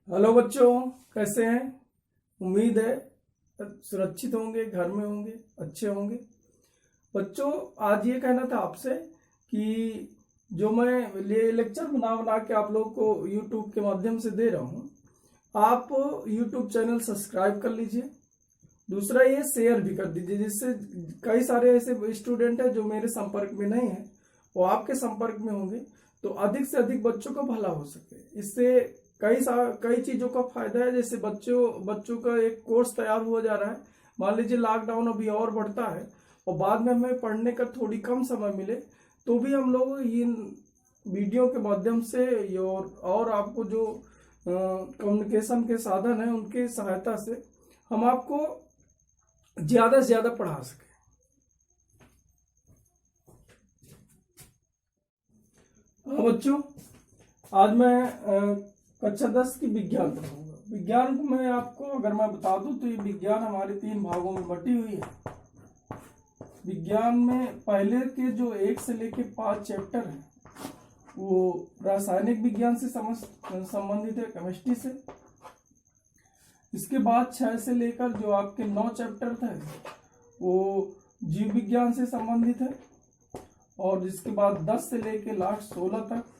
Hello बच्चों, कैसे हैं। उम्मीद है सुरक्षित होंगे, घर में होंगे, अच्छे होंगे। बच्चों, आज ये कहना था आपसे कि जो मैं ये लेक्चर बना बना के आप लोगों को यूट्यूब के माध्यम से दे रहा हूँ, आप यूट्यूब चैनल सब्सक्राइब कर लीजिए। दूसरा, ये शेयर भी कर दीजिए, जिससे कई सारे ऐसे स्टूडेंट हैं जो मेरे संपर्क में नहीं है, वो आपके संपर्क में होंगे, तो अधिक से अधिक बच्चों का भला हो सके। इससे कई चीजों का फायदा है। जैसे बच्चों का एक कोर्स तैयार हुआ जा रहा है। मान लीजिए लॉकडाउन अभी और बढ़ता है और बाद में हमें पढ़ने का थोड़ी कम समय मिले, तो भी हम लोग इन वीडियो के माध्यम से और आपको जो कम्युनिकेशन के साधन है उनकी सहायता से हम आपको ज्यादा से ज्यादा पढ़ा सके। हाँ बच्चों, आज मैं कक्षा 10 की विज्ञान पढ़ाऊंगा। विज्ञान को मैं आपको अगर मैं बता दूं तो ये विज्ञान हमारे 3 भागों में बटी हुई है। विज्ञान में पहले के जो 1 से लेके 5 चैप्टर हैं वो रासायनिक विज्ञान से संबंधित है, केमिस्ट्री से। इसके बाद 6 से लेकर जो आपके 9 चैप्टर थे वो जीव विज्ञान से संबंधित है, और जिसके बाद 10 से लेके लास्ट 16 तक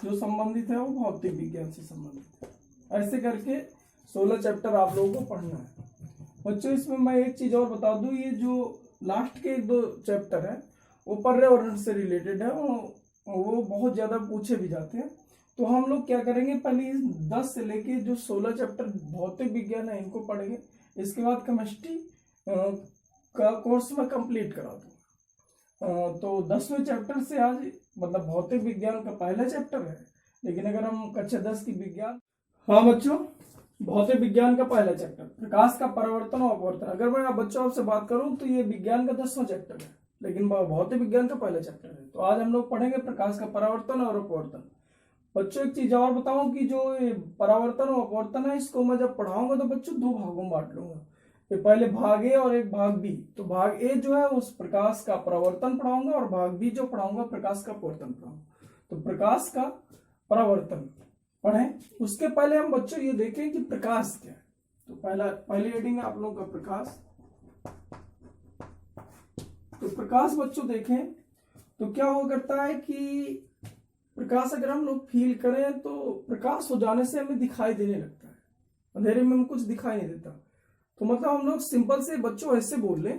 जो संबंधित है वो भौतिक विज्ञान से संबंधित है। ऐसे करके 16 चैप्टर आप लोगों को पढ़ना है। बच्चों, इसमें मैं एक चीज और बता दूं, ये जो लास्ट के 2 चैप्टर है वो पर्यावरण से रिलेटेड है, वो बहुत ज्यादा पूछे भी जाते हैं। तो हम लोग क्या करेंगे, पहले 10 से लेके जो 16 चैप्टर भौतिक विज्ञान है इनको पढ़ेंगे। इसके बाद केमिस्ट्री का कोर्स में कंप्लीट करा दूंगा। तो 10वें चैप्टर से आज मतलब भौतिक विज्ञान का पहला चैप्टर है, लेकिन अगर हम कक्षा 10 की विज्ञान, हाँ बच्चों, भौतिक विज्ञान का पहला चैप्टर प्रकाश का परावर्तन और अपवर्तन। अगर मैं बच्चों आपसे बात करूं तो ये विज्ञान का 10वां चैप्टर है, लेकिन भौतिक विज्ञान का पहला चैप्टर है। तो आज हम लोग पढ़ेंगे प्रकाश का परावर्तन और अपवर्तन। बच्चों, एक चीज और बताऊं कि जो परावर्तन और अपवर्तन है इसको मैं जब पढ़ाऊंगा तो बच्चों 2 भागों में बांट लूंगा। ये पहले भाग ए और एक भाग बी। तो भाग ए जो है उस प्रकाश का परावर्तन पढ़ाऊंगा, और भाग बी जो पढ़ाऊंगा प्रकाश का अपवर्तन पढ़ाऊंगा। तो प्रकाश का परावर्तन पढ़ें। उसके पहले हम बच्चों ये देखें कि प्रकाश क्या है। तो पहली हेडिंग है आप लोगों का प्रकाश। तो प्रकाश बच्चों देखें तो क्या हो करता है कि प्रकाश अगर हम लोग फील करें तो प्रकाश हो जाने से हमें दिखाई देने लगता है, अंधेरे में हमें कुछ दिखाई नहीं देता। तो मतलब हम लोग सिंपल से बच्चों ऐसे बोल लें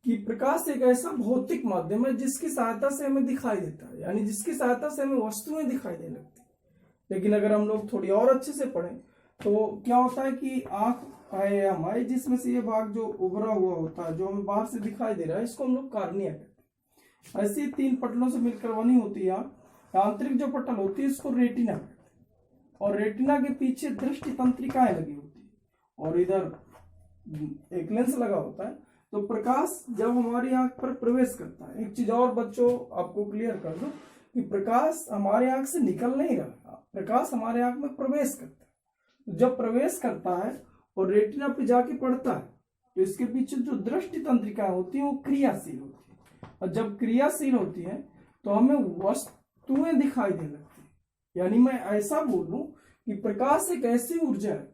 कि प्रकाश एक ऐसा भौतिक माध्यम है जिसकी सहायता से हमें दिखाई देता है, यानी जिसकी सहायता से हमें वस्तुएं दिखाई देने लगती है। लेकिन अगर हम लोग थोड़ी और अच्छे से पढ़ें तो क्या होता है कि आंख है हमारे, जिसमें से ये भाग जो उभरा हुआ होता है जो हमें बाहर से दिखाई दे रहा है, इसको हम लोग कार्निया कहते हैं। ऐसी 3 पटलों से मिलकर बनी होती है आंतरिक जो पटल होती है इसको रेटिना कहते हैं, और रेटिना के पीछे दृष्टि तंत्रिकाएं लगी होती है और इधर एक लेंस लगा होता है। तो प्रकाश जब हमारी आंख पर प्रवेश करता है, एक चीज और बच्चों आपको क्लियर कर दो कि प्रकाश हमारे आंख से निकल नहीं रहा, प्रकाश हमारे आंख में प्रवेश करता है। जब प्रवेश करता है और रेटिना पे जाके पड़ता है तो इसके पीछे जो दृष्टि तंत्रिकाएं होती है वो क्रियाशील होती है, और जब क्रियाशील होती है तो हमें वस्तुएं दिखाई देने लगती है। यानी मैं ऐसा बोलूं कि प्रकाश एक ऐसी ऊर्जा है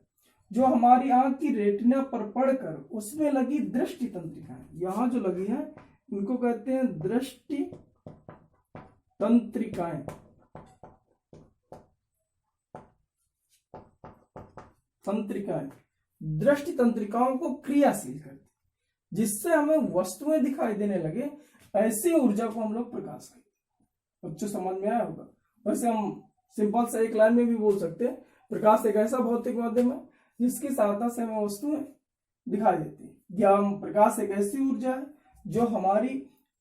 जो हमारी आंख की रेटिना पर पड़कर उसमें लगी दृष्टि तंत्रिकाएं, यहां जो लगी है इनको कहते हैं दृष्टि तंत्रिकाएं। दृष्टि तंत्रिकाओं को क्रियाशील करती, जिससे हमें वस्तुएं दिखाई देने लगे। ऐसी ऊर्जा को हम लोग प्रकाश कहते हैं। बच्चों समझ में आया होगा। वैसे हम सिंपल से एक लाइन में भी बोल सकते हैं, प्रकाश एक ऐसा भौतिक माध्यम है जिसकी सहायता से हमें वस्तुएं दिखाई देती है। या प्रकाश एक ऐसी ऊर्जा है जो हमारी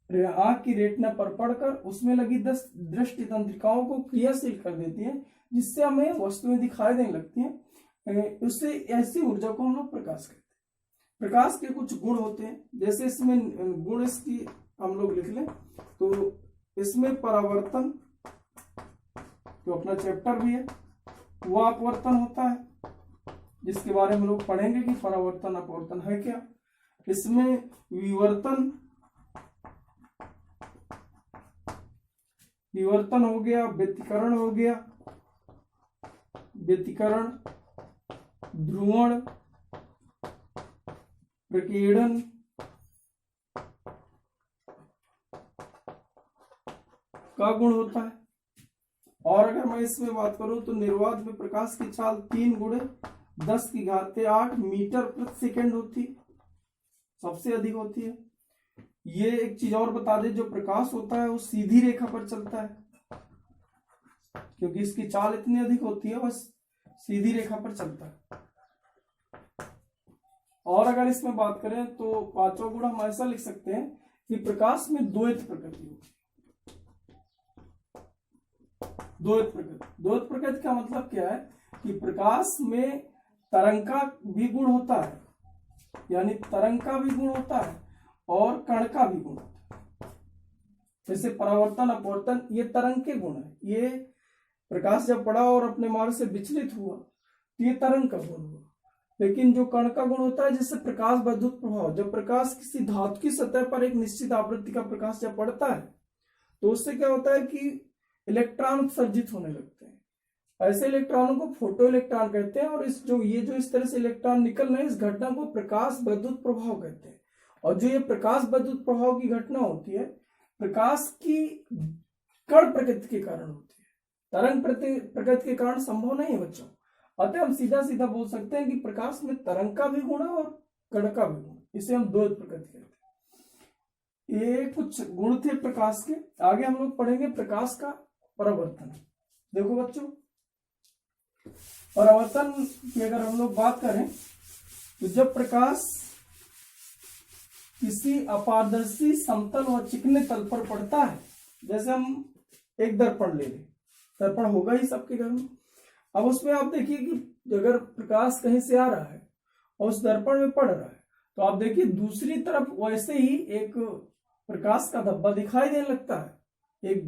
आंख की रेटिना पर पड़कर उसमें लगी दृष्टि तंत्रिकाओं को क्रियाशील कर देती है, जिससे हमें वस्तुएं दिखाई देने लगती हैं। उससे ऐसी ऊर्जा को हम लोग प्रकाश कहते हैं। प्रकाश के कुछ गुण होते हैं, जैसे इसमें गुण इसकी हम लोग लिख लें तो इसमें परावर्तन जो अपना चैप्टर भी है वो अपवर्तन होता है, जिसके बारे में लोग पढ़ेंगे कि परावर्तन अपवर्तन है क्या। इसमें विवर्तन हो गया, व्यतिकरण हो गया, व्यतिकरण ध्रुवण, प्रकीर्णन, का गुण होता है। और अगर मैं इसमें बात करूं तो निर्वात में प्रकाश की चाल 3 गुणे 10⁸ मीटर प्रति सेकंड होती है, सबसे अधिक होती है। ये एक चीज और बता दे, जो प्रकाश होता है वो सीधी रेखा पर चलता है, क्योंकि इसकी चाल इतनी अधिक होती है, बस सीधी रेखा पर चलता है। और अगर इसमें बात करें तो 5वां गुण हम ऐसा लिख सकते हैं कि प्रकाश में द्वैत प्रकृति होती है। द्वैत प्रकृति का मतलब क्या है कि प्रकाश में तरंग का भी गुण होता है, यानी तरंग का भी गुण होता है और कण का भी गुण होता है। जैसे परावर्तन अपवर्तन ये तरंग के गुण है। ये प्रकाश जब पड़ा और अपने मार्ग से विचलित हुआ तो ये तरंग का गुण हुआ। लेकिन जो कण का गुण होता है, जैसे प्रकाश विद्युत प्रभाव, जब प्रकाश किसी धातु की सतह पर एक निश्चित आवृत्ति का प्रकाश जब पड़ता है तो उससे क्या होता है कि इलेक्ट्रॉन उत्सर्जित होने लगते हैं। ऐसे इलेक्ट्रॉनों को फोटो इलेक्ट्रॉन कहते हैं। और इस तरह से इलेक्ट्रॉन निकल रहे हैं, इस घटना को प्रकाश विद्युत प्रभाव कहते हैं। और जो ये प्रकाश विद्युत प्रभाव की घटना होती है, प्रकाश की कण प्रकृति के कारण होती है, तरंग प्रकृति के कारण संभव नहीं है बच्चों। अतः हम सीधा सीधा बोल सकते हैं कि प्रकाश में तरंग का भी गुण है और कण का भी गुण, इसे हम द्वैत प्रकृति कहते हैं। ये कुछ गुण थे प्रकाश के। आगे हम लोग पढ़ेंगे प्रकाश का परावर्तन। देखो बच्चों, परावर्तन की अगर हम लोग बात करें तो जब प्रकाश किसी अपारदर्शी समतल और चिकने तल पर पड़ता है, जैसे हम एक दर्पण ले लें, दर्पण होगा ही सबके घर में। अब उसमें आप देखिए कि अगर प्रकाश कहीं से आ रहा है और उस दर्पण में पड़ रहा है, तो आप देखिए दूसरी तरफ वैसे ही एक प्रकाश का धब्बा दिखाई देने लगता है, एक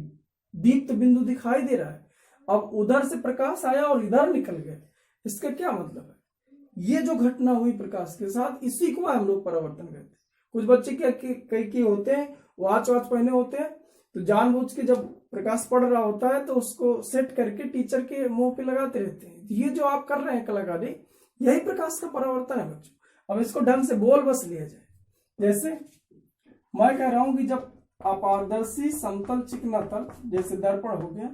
दीप्त बिंदु दिखाई दे रहा है। अब उधर से प्रकाश आया और इधर निकल गया, इसका क्या मतलब है? ये जो घटना हुई प्रकाश के साथ, इसी को हम लोग परावर्तन कहते हैं। कुछ बच्चे क्या कई होते हैं, वॉच पहने होते हैं, तो जानबूझ के जब प्रकाश पड़ रहा होता है तो उसको सेट करके टीचर के मुंह पे लगाते रहते हैं। ये जो आप कर रहे हैं कलाकारी, यही प्रकाश का परावर्तन है बच्चों। अब इसको ढंग से बोल बस लिया जाए। जैसे मैं कह रहा हूं कि जब अपारदर्शी समतल चिकना तल, जैसे दर्पण हो गया,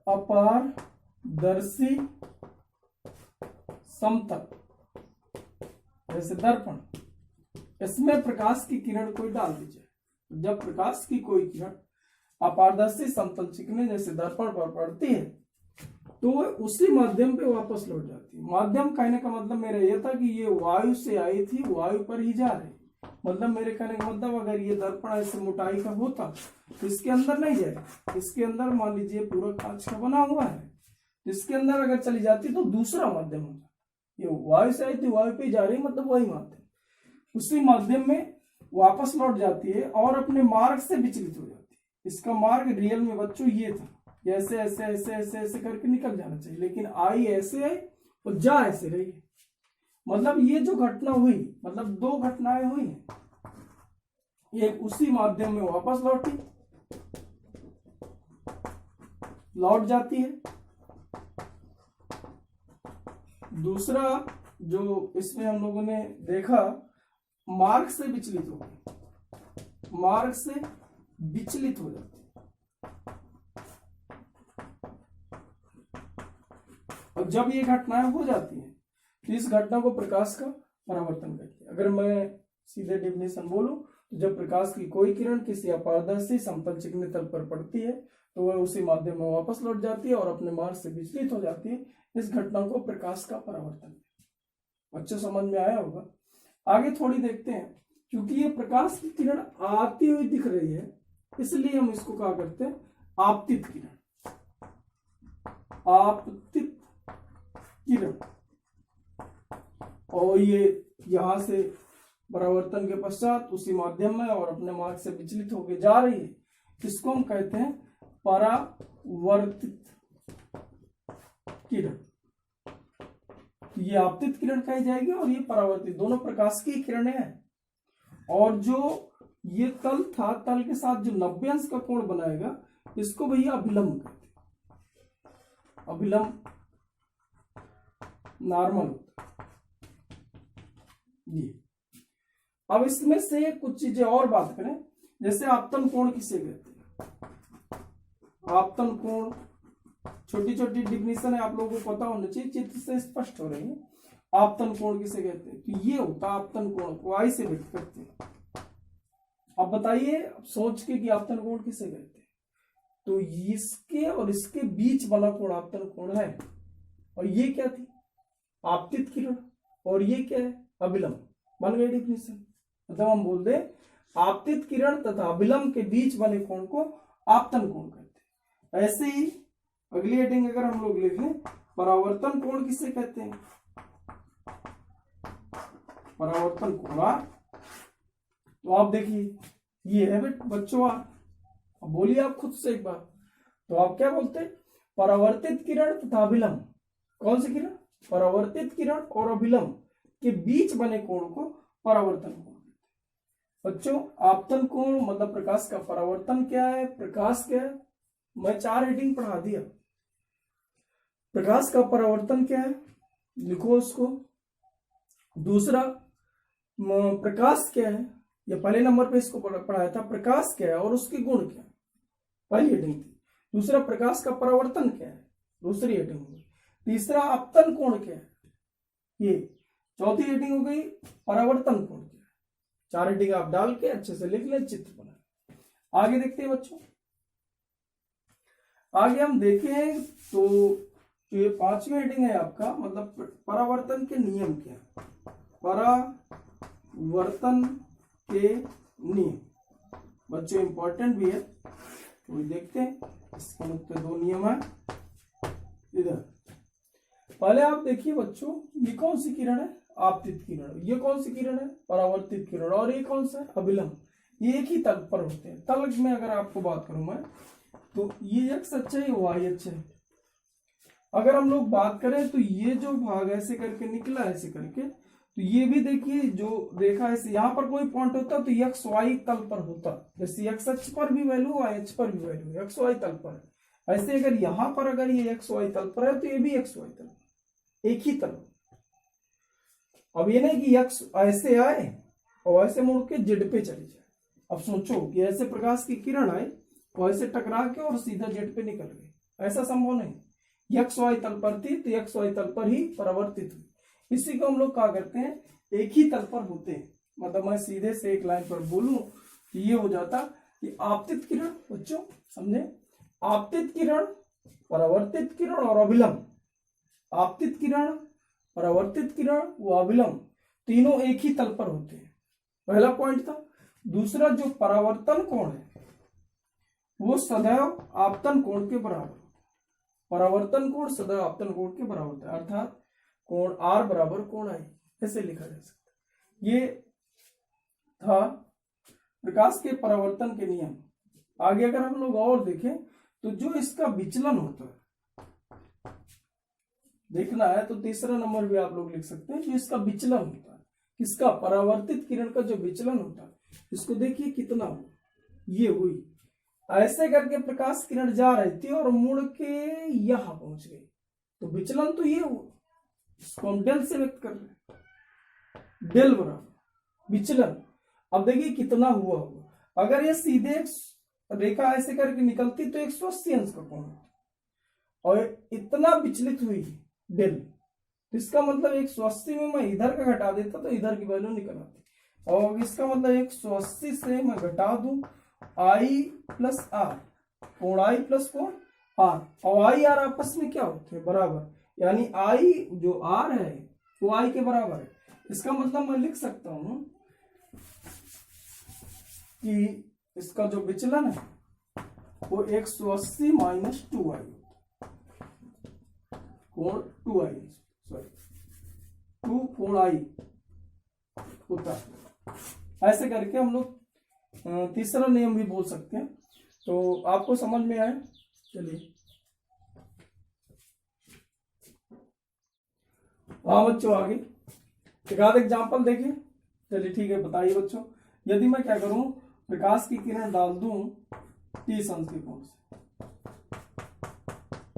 अपारदर्शी समतल जैसे दर्पण, इसमें प्रकाश की किरण कोई डाल दीजिए। जब प्रकाश की कोई किरण अपारदर्शी समतल चिकने जैसे दर्पण पर पड़ती है तो उसी माध्यम पे वापस लौट जाती है। माध्यम कहने का मतलब मेरा यह था कि ये वायु से आई थी, वायु पर ही जा रही। मतलब मेरे कहने का मतलब, अगर ये दर्पण ऐसे मोटाई का होता तो इसके अंदर नहीं जाएगा। इसके अंदर मान लीजिए पूरा कांच का बना हुआ है, इसके अंदर अगर चली जाती तो दूसरा माध्यम होता। ये वायु से आई थी, वायु पे जा रही, मतलब वही माध्यम उसी माध्यम में वापस लौट जाती है और अपने मार्ग से विचलित हो जाती है। इसका मार्ग रियल में बच्चों ये था, ऐसे ऐसे ऐसे ऐसे ऐसे करके निकल जाना चाहिए, लेकिन आई ऐसे आई और जा ऐसे रही। मतलब ये जो घटना हुई, मतलब दो घटनाएं हुई हैं, एक उसी माध्यम में वापस लौट जाती है। दूसरा जो इसमें हम लोगों ने देखा, मार्ग से विचलित हो गई, मार्ग से विचलित हो जाती है। और जब ये घटनाएं हो जाती हैं तो इस घटना को प्रकाश का परावर्तन कहते हैं। अगर मैं सीधे डेफिनेशन बोलूं तो जब प्रकाश की कोई किरण किसी अपारदर्शी समतल चिकने तल पर पड़ती है तो वह उसी माध्यम में वापस लौट जाती है और अपने मार्ग से विचलित हो जाती है। इस घटना को प्रकाश का परावर्तन। बच्चों समझ में आया होगा। आगे थोड़ी देखते हैं। क्योंकि ये प्रकाश की किरण आती हुई दिख रही है, इसलिए हम इसको क्या करते हैं, आपतित किरण। आपतित किरण। और ये यहां से परावर्तन के पश्चात उसी माध्यम में और अपने मार्ग से विचलित होकर जा रही है, इसको हम कहते हैं परावर्तित किरण। ये आपतित किरण कही जाएगी और ये परावर्तित, दोनों प्रकाश की किरणें हैं। और जो ये तल था, तल के साथ जो 90 अंश का कोण बनाएगा, इसको भैया अभिलंब कहते हैं। अभिलंब नॉर्मल होता है ये। अब इसमें से कुछ चीजें और बात करें, जैसे आपतन कोण किसे कहते हैं? आपतन कोण छोटी छोटी डिफिनेशन है, आप लोगों को पता होना चाहिए, चित्र से स्पष्ट हो रही है। आपतन कोण किसे कहते हैं? तो ये होता है आपतन कोण को आई से व्यक्त करते हैं। अब बताइए, अब सोच के कि आपतन कोण किसे कहते हैं? तो इसके और इसके बीच वाला कोण आपतन कोण है। और ये क्या थी? आपतित किरण। और ये क्या है? अभिलंब। बन गई डिफिनेशन। मतलब हम बोल दे आपतित किरण तथा अभिलंब के बीच वाले कोण को आपतन कोण कहते हैं। ऐसे ही अगली हेडिंग अगर हम लोग लिख लें, परावर्तन कोण किसे कहते हैं? परावर्तन कोण तो आप देखिए ये है बच्चों आर। अब बोलिए आप खुद से एक बार, तो आप क्या बोलते हैं? परावर्तित किरण तथा अभिलंब। कौन सी किरण? परावर्तित किरण और अभिलंब के बीच बने कोण को परावर्तन कोण। बच्चों आपतन कोण मतलब प्रकाश का परावर्तन क्या है, प्रकाश क्या है? मैं 4 हेडिंग पढ़ा दिया। प्रकाश का परावर्तन क्या है, लिखो उसको। दूसरा प्रकाश क्या है, ये पहले नंबर पे इसको पढ़ाया था। प्रकाश क्या है और उसके गुण क्या है, पहली हेडिंग थी। दूसरा प्रकाश का परावर्तन क्या है, दूसरी हेडिंग हो गई। तीसरा आपतन कोण क्या है, ये चौथी हेडिंग हो गई। परावर्तन कोण क्या है, 4 हेडिंग आप डाल के अच्छे से लिख लें, चित्र बना। आगे देखते हैं बच्चों। आगे हम देखें तो ये 5वीं हेडिंग है आपका, मतलब परावर्तन के नियम क्या है। परावर्तन के नियम बच्चों इंपॉर्टेंट भी है, तो देखते हैं। इसके मुख्य 2 नियम है इधर। पहले आप देखिए बच्चों, ये कौन सी किरण है? आपतित किरण। ये कौन सी किरण है? परावर्तित किरण। और ये कौन सा है? अभिलंब। ये एक ही तल पर होते हैं। तल में अगर आपको बात करूं मैं, तो ये x अक्ष है, ये y अक्ष है। अगर हम लोग बात करें तो ये जो भाग ऐसे करके निकला, ऐसे करके, तो ये भी देखिए जो रेखा ऐसे यहाँ पर कोई पॉइंट होता तो x y तल पर होता। जैसे x अक्ष पर भी वैल्यू, y अक्ष पर भी वैल्यू, x y तल पर है। ऐसे अगर यहाँ पर अगर ये x y तल पर है तो ये भी x y तल, एक ही तल। अब ये नहीं कि x ऐसे आए और ऐसे मुड़ के जेड पे चले जाए। अब सोचो कि ऐसे प्रकाश की किरण आए और ऐसे टकरा के और सीधा जेड पे निकल गई, ऐसा संभव नहीं। एक्स वाई तल पर थी तो एक्स वाई तल पर ही परावर्तित हुई। इसी को हम लोग क्या करते हैं, एक ही तल पर होते हैं। मतलब मैं सीधे से एक लाइन पर बोलूं तो ये हो जाता कि आपतित किरण, बच्चों समझे, आपतित किरण, परावर्तित किरण और अभिलंब। आपतित किरण, परावर्तित किरण व अभिलंब तीनों एक ही तल पर होते हैं, पहला पॉइंट था। दूसरा जो परावर्तन कोण है वो सदैव आपतन कोण के बराबर। परावर्तन कोण सदैव आपतन कोण के बराबर होता है, अर्थात कोण आर बराबर कोण आई, ऐसे लिखा जा सकता है। ये था प्रकाश के परावर्तन के नियम। आगे अगर हम लोग और देखें तो जो इसका विचलन होता है, देखना है तो तीसरा नंबर भी आप लोग लिख सकते हैं। जो इसका विचलन होता है, किसका? परावर्तित किरण का जो विचलन होता है, इसको देखिए कितना हुआ, ये हुई। ऐसे करके प्रकाश किरण जा रही थी और मुड़ के यहां पहुंच गई, तो विचलन तो ये हुआ। इसको हम डेल से व्यक्त कर रहे हैं, डेल बराबर विचलन। अब देखिए कितना हुआ होगा। अगर ये सीधे रेखा ऐसे करके निकलती तो 180 अंश का कोण होता, और इतना विचलित हुई डेल, तो इसका मतलब 180 में मैं इधर का घटा देता तो इधर की वैल्यू निकल आती। और इसका मतलब 180 से मैं घटा दूं आई प्लस आर, कोण आई प्लस कोण आर, और आई आर आपस में क्या होते हैं? बराबर। यानी आई जो आर है वो आई के बराबर है। इसका मतलब मैं लिख सकता हूं कि इसका जो विचलन है वो 180 माइनस 2i, कोण 2i, सॉरी 2 कोण आई होता है। ऐसे करके हम लोग तीसरा नियम भी बोल सकते हैं। तो आपको समझ में आए? चलिए हाँ बच्चों, आगे एक आध एग्जाम्पल देखें। चलिए ठीक है, बताइए बच्चों। यदि मैं क्या करूं, प्रकाश की किरण डाल दूं 30 अंश के कोण से,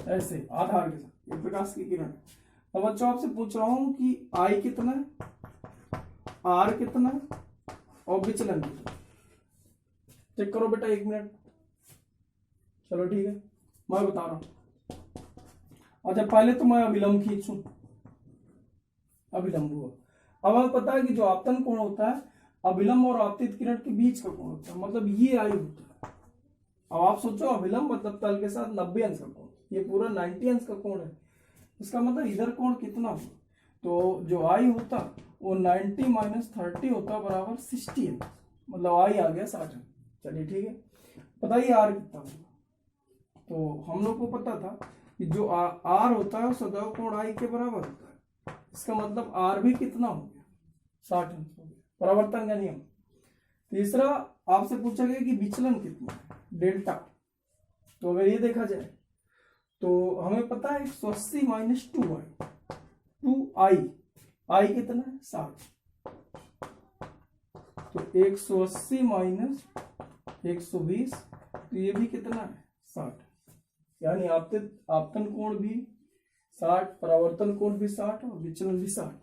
ऐसे आधार के साथ, ये प्रकाश की किरण, अब बच्चों आपसे पूछ रहा हूं कि आई कितना है, आर कितना है और विचलन कितना। चेक करो बेटा 1 मिनट। चलो ठीक है, मैं बता रहा हूं। अच्छा पहले तो मैं अभिलंब खींचूं, अभिलंब हुआ। अब हमें पता है कि जो आपतन कोण होता है अभिलंब और आपतित किरण के बीच का कोण होता है, मतलब ये आई होता है। अब आप सोचो अभिलंब मतलब तल के साथ 90 अंश का कोण, ये पूरा 90 अंश का कोण है, इसका मतलब इधर कोण कितना होगा, तो जो आई होता वो 90 माइनस 30 होता बराबर 60 अंश, मतलब आई आ गया 60 अंश। चलिए ठीक है, बताइए आर कितना होगा। तो हम लोग को पता था कि जो आर होता है वो सदैव कोण आई के बराबर होता है, इसका मतलब आर भी कितना हो गया 60 अंश हो गया, परावर्तन का नियम। तीसरा आपसे पूछा गया कि विचलन कितना है, डेल्टा। तो अगर ये देखा जाए तो हमें पता है 180 माइनस 2i, आई कितना है 60, तो 180 माइनस 120, तो ये भी कितना है 60, यानी आपतन कोण भी 60, परावर्तन कोण भी 60 और विचलन भी 60।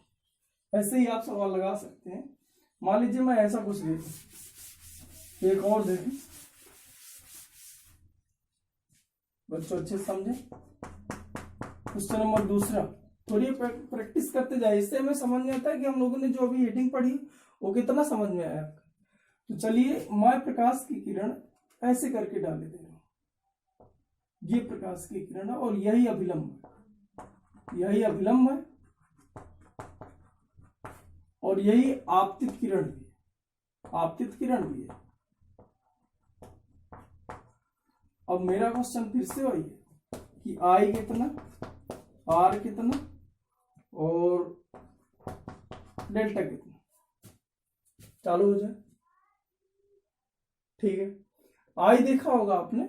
ऐसे ही आप सवाल लगा सकते हैं। मान लीजिए मैं ऐसा कुछ ले लूं, एक और देखें बच्चों अच्छे से समझे। क्वेश्चन नंबर दूसरा, थोड़ी प्रैक्टिस करते जाए, इससे हमें समझ में आता है कि हम लोगों ने जो अभी हेडिंग पढ़ी वो कितना समझ में आया आपका। तो चलिए मैं प्रकाश की किरण ऐसे करके डाले दे रहा हूं, ये प्रकाश की किरण है और यही अभिलंब है, यही अभिलंब है और यही आपतित किरण भी है, आपतित किरण भी है। अब मेरा क्वेश्चन फिर से वही है कि आई कितना, आर कितना और डेल्टा कितना, चालू हो जाए। ठीक है, आई देखा होगा आपने,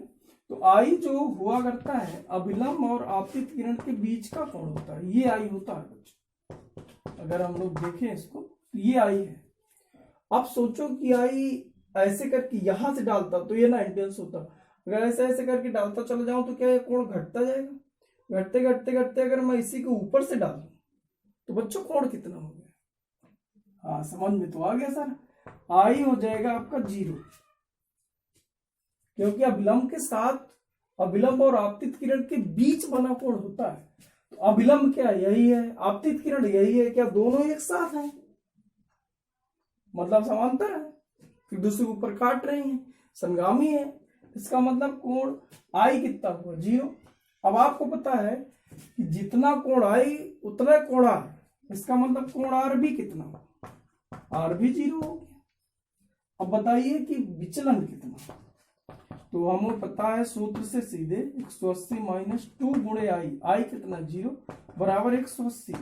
तो आई जो हुआ करता है अभिलंब और आपतित किरण के बीच का कोण होता है, ये आई होता है बच्चों। अगर हम लोग देखें इसको तो ये आई है। अब सोचो कि आई ऐसे करके यहां से डालता तो ये 90 अंश होता, अगर ऐसे ऐसे करके डालता चला जाऊं तो क्या ये कोण घटता जाएगा, घटते घटते घटते अगर मैं इसी के ऊपर से डाल दूं तो बच्चों कोण कितना हो गया। हाँ समझ में तो आ गया सर, आई हो जाएगा आपका 0, क्योंकि अभिलंब के साथ, अभिलंब और आपतित किरण के बीच बना कोण होता है। तो अभिलंब क्या यही है, आपतित किरण यही है, क्या दोनों एक साथ हैं, मतलब समांतर है, फिर दूसरे ऊपर काट रही हैं, समगामी है, इसका मतलब कोण आई कितना हुआ 0। अब आपको पता है कि जितना कोण आई उतना कोण आर, इसका मतलब कोण आर भी कितना हो, आर भी 0 हो गया। अब बताइए कि विचलन कितना, तो हमें पता है सूत्र से सीधे 180 माइनस 2 गुणे आई कितना 0 बराबर 180।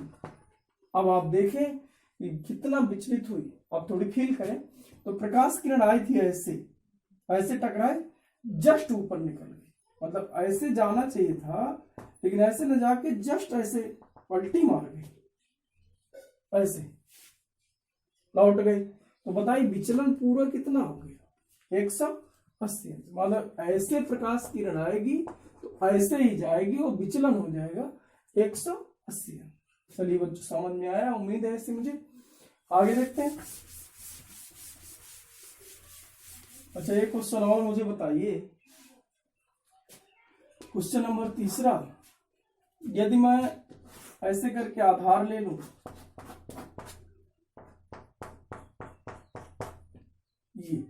अब आप देखें कि कितना विचलित हुई, अब थोड़ी फील करें तो प्रकाश किरण आई थी ऐसे, ऐसे टकराए जस्ट ऊपर निकल गई, मतलब ऐसे जाना चाहिए था लेकिन ऐसे न जाके जस्ट ऐसे पलटी मार गई, ऐसे लौट गई। तो बताइए विचलन पूरा कितना हो गया 180, मतलब ऐसे प्रकाश किरण आएगी तो ऐसे ही जाएगी और विचलन हो जाएगा 180। चलिए बच्चों समझ में आया, उम्मीद है इससे मुझे। आगे देखते हैं। अच्छा एक क्वेश्चन और मुझे बताइए, क्वेश्चन नंबर तीसरा, यदि मैं ऐसे करके आधार ले लूं, ये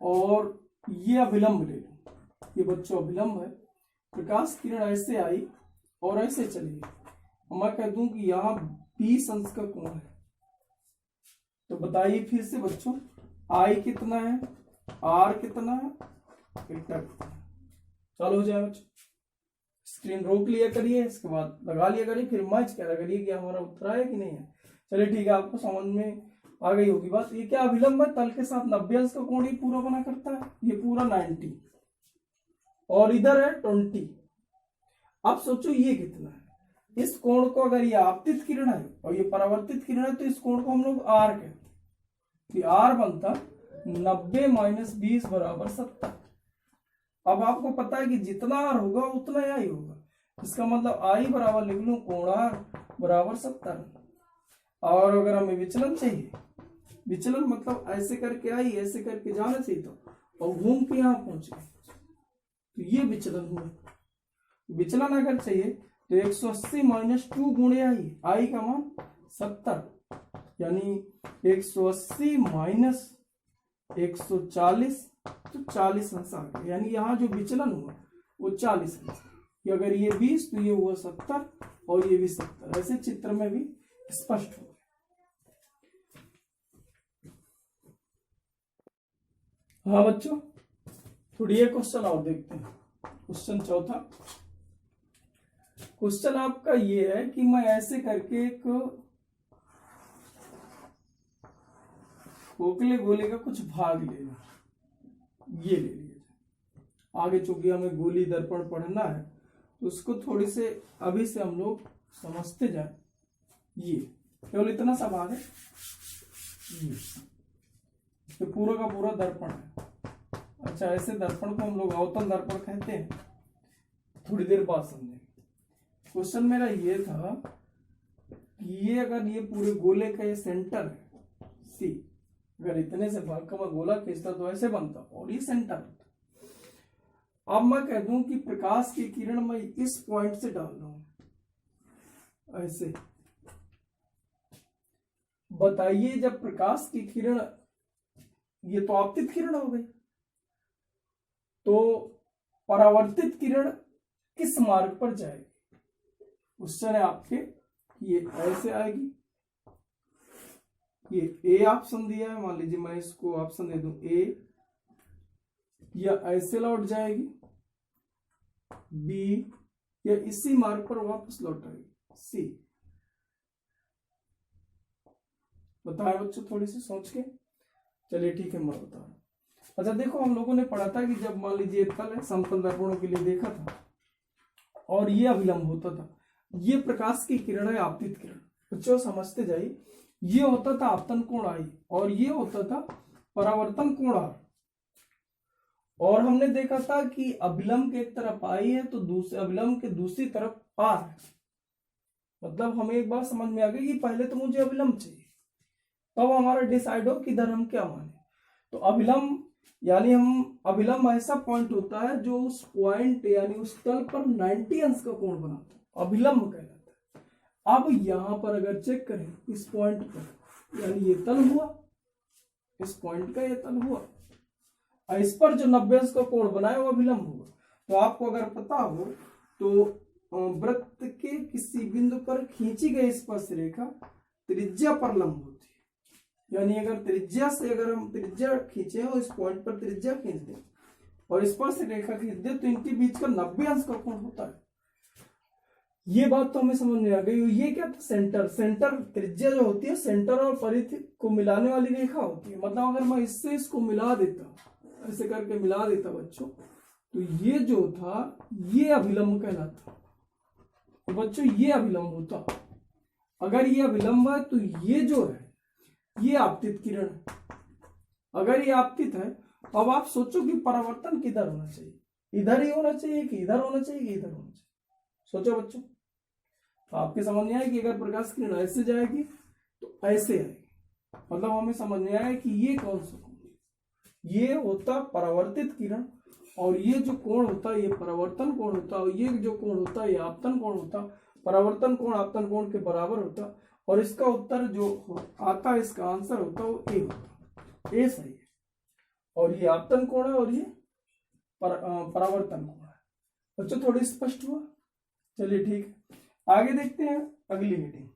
और ये अभिलंब ले लूं, ये बच्चों अभिलंब है, प्रकाश किरण ऐसे आई और ऐसे चली गई, मैं कह दूं कि यहां 20 अंश का कोण है, तो बताइए फिर से बच्चों आई कितना है, आर कितना है, डेल्टा कितना है। चालू हो जाए बच्चों, स्क्रीन रोक लिया करिए, इसके बाद लगा लिया करिए, फिर मैच करा करिए कि हमारा उत्तर आया कि नहीं है। चलिए ठीक है, आपको समझ में आ गई होगी बात। ये क्या अभिलंब है, तल के साथ 90 अंश का कोण ये पूरा बना करता है, ये पूरा 90 और इधर है 20। अब सोचो ये कितना है, इस कोण को अगर ये आपतित किरण है और ये परावर्तित किरण है तो इस कोण को हम लोग आर कहते हैं, आर बनता 90 माइनस 20 बराबर 70। अब आपको पता है कि जितना आर होगा उतना यही होगा, इसका मतलब आई बराबर लिख लूं कोण आर बराबर 70। और अगर हमें विचलन चाहिए, विचलन मतलब ऐसे करके आई ऐसे करके जाना चाहिए था और घूम के यहाँ पहुंच गए, तो ये विचलन हुआ। विचलन अगर चाहिए तो 180 माइनस 2 गुणे आई का मान 70, यानी 180 माइनस 140 तो 40 अंश आ गया, यानी यहाँ जो विचलन हुआ वो 40 अंश। अगर ये 20 तो ये हुआ 70 और ये भी 70, ऐसे चित्र में भी स्पष्ट हो। हाँ बच्चों, थोड़ी ये क्वेश्चन और देखते हैं। क्वेश्चन चौथा, क्वेश्चन आपका ये है कि मैं ऐसे करके एक खोखले गोले का कुछ भाग ले लूं, ये ले लिया। आगे चूंकि हमें गोली दर्पण पढ़ना है तो उसको थोड़ी से अभी से हम लोग समझते जाए। ये केवल इतना सा भाग है, ये पूरा का पूरा दर्पण है। अच्छा, ऐसे दर्पण को हम लोग अवतल दर्पण कहते हैं, थोड़ी देर बाद समझेंगे। क्वेश्चन मेरा ये था कि ये अगर ये पूरे गोले का ये सेंटर है सी, अगर इतने से भाग का मैं गोला खींचता तो ऐसे बनता और ये सेंटर होता। अब मैं कह दूं कि प्रकाश की किरण मैं इस पॉइंट से डाल रहा हूं ऐसे। बताइए जब प्रकाश की किरण, ये तो आपतित किरण हो गई, तो परावर्तित किरण किस मार्ग पर जाएगी? क्वेश्चन है आपके, ये ऐसे आएगी, ये ए ऑप्शन दिया है, मान लीजिए मैं इसको ऑप्शन दे दूं ए, या ऐसे लौट जाएगी बी, या इसी मार्ग पर वापस लौट आएगी सी। बताए बच्चों थोड़ी सी सोच के। चलिए ठीक है, मैं बता रहा हूं। अच्छा देखो, हम लोगों ने पढ़ा था कि जब मान लीजिए तल है, समतल दर्पणों के लिए देखा था और ये अभिलंब होता था, ये प्रकाश की किरण है आपतित किरण। बच्चों समझते जाइए, ये होता था आपतन कोण आई और ये होता था परावर्तन कोण आर। और हमने देखा था कि अभिलंब के एक तरफ आई है तो दूसरे अभिलंब के दूसरी तरफ आर है। मतलब हमें एक बात समझ में आ गई कि पहले तो मुझे अभिलंब चाहिए, तब हमारा डिसाइड हो कि इधर हम क्या माने। तो अभिलंब यानी हम अभिलंब ऐसा पॉइंट होता है जो उस पॉइंट यानी उस तल पर 90 अंश का कोण बनाता है, अभिलंब कहलाता है। अब यहां पर अगर चेक करें इस पॉइंट पर, यानी ये तल हुआ, इस पॉइंट का ये तल हुआ, और इस पर जो 90 अंश का कोण बनाया वो अभिलंब हुआ। तो आपको अगर पता हो तो वृत्त के किसी बिंदु पर खींची गई स्पर्श रेखा त्रिज्या पर लंब होती है। यानी अगर त्रिज्या से अगर हम त्रिज्या खींचे और इस पॉइंट पर त्रिज्या खींच दें और स्पर्श रेखा खींच दें तो इनके बीच का 90 अंश का कोण होता है। ये बात तो हमें समझ में आ गई। ये क्या था? सेंटर। सेंटर त्रिज्या जो होती है सेंटर और परिधि को मिलाने वाली रेखा होती है। मतलब अगर मैं इससे इसको मिला देता, ऐसे करके मिला देता बच्चों, तो ये जो था ये अभिलंब कहलाता। तो बच्चों ये अभिलंब होता। अगर ये अभिलंब है तो ये जो है ये आपतित किरण है। अगर ये आपतित है, अब आप सोचो कि परावर्तन किधर होना चाहिए? इधर ही होना चाहिए कि इधर होना चाहिए कि इधर होना चाहिए? सोचो बच्चों। तो आपके समझ में आया कि अगर प्रकाश किरण ऐसे जाएगी तो ऐसे आएगी। मतलब हमें समझ में आया कि ये कौन सा कोण, ये होता परावर्तित किरण, और ये जो कोण होता है ये परावर्तन कोण होता, और ये जो कोण होता है ये आपतन कोण होता। परावर्तन कोण आपतन कोण के बराबर होता, और इसका उत्तर जो आता है, इसका आंसर होता है वो ए होता। ए सही है। और ये आपतन कोण है और ये परावर्तन कोण है। बच्चों थोड़ी स्पष्ट हुआ? चलिए ठीक है, आगे देखते हैं अगली रीडिंग।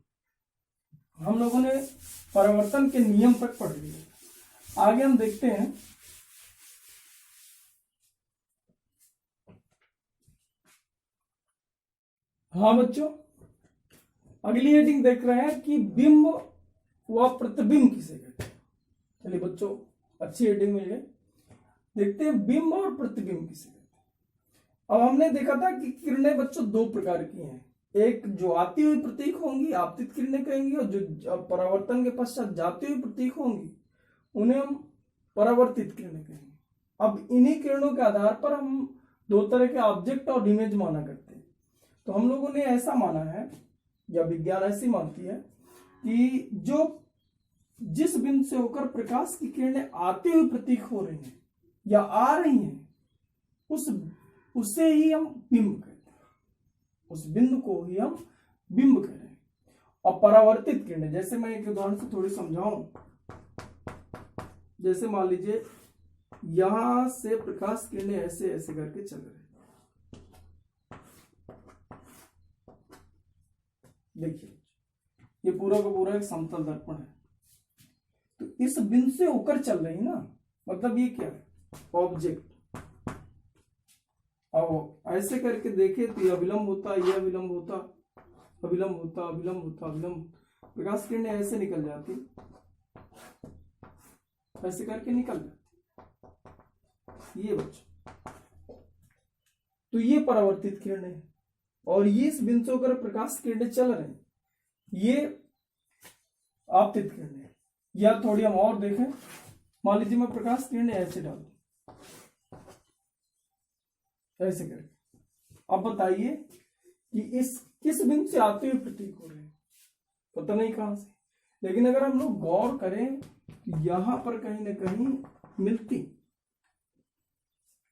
हम लोगों ने परावर्तन के नियम तक पढ़ लिया, आगे हम देखते हैं हाँ बच्चों, अगली हेडिंग देख रहे हैं कि बिंब व प्रतिबिंब किसे कहते हैं। चलिए बच्चों, अच्छी हेडिंग मिल गई। देखते हैं बिंब और प्रतिबिंब किसे कहते हैं। अब हमने देखा था कि किरणें बच्चों दो प्रकार की हैं, एक जो आती हुई प्रतीक होंगी आपतित किरणें कहेंगे, और जो परावर्तन के पश्चात जाती हुई प्रतीक होंगी उन्हें हम परावर्तित किरणें कहेंगे। अब इन्हीं किरणों के आधार पर हम दो तरह के ऑब्जेक्ट और इमेज माना करते हैं। तो हम लोगों ने ऐसा माना है, या विज्ञान ऐसी मानती है, कि जिस बिंदु से होकर प्रकाश की किरणें आते हुए प्रतीक हो रही हैं या आ रही हैं, उसे ही हम बिंब कहते हैं, उस बिंदु को ही हम बिंब कह रहे हैं। और परावर्तित किरणें, जैसे मैं एक उदाहरण से थोड़ी समझाऊं, जैसे मान लीजिए यहां से प्रकाश किरणें ऐसे ऐसे करके चल रहे हैं, देखिए ये पूरा का पूरा एक समतल दर्पण है, तो इस बिंदु से होकर चल रही ना, मतलब ये क्या है, ऑब्जेक्ट। अब ऐसे करके देखे तो ये अविलंब होता, ये अविलंब होता, अविलंब होता, अविलंब होता, अविलंब, प्रकाश किरणें ऐसे निकल जाती, ऐसे करके निकल जाती, ये बच्चों। तो ये परावर्तित किरणें हैं, और ये इस बिंदु से होकर प्रकाश किरणें चल रहे हैं, ये आपतित किरणें। या थोड़ी हम और देखें, मान लीजिए मैं प्रकाश किरणें ऐसे डाल दूं, ऐसे करके, अब बताइए कि इस किस बिंदु से आते हुए प्रतीक हो रहे हैं, पता नहीं कहां से, लेकिन अगर हम लोग गौर करें तो यहां पर कहीं ना कहीं मिलती।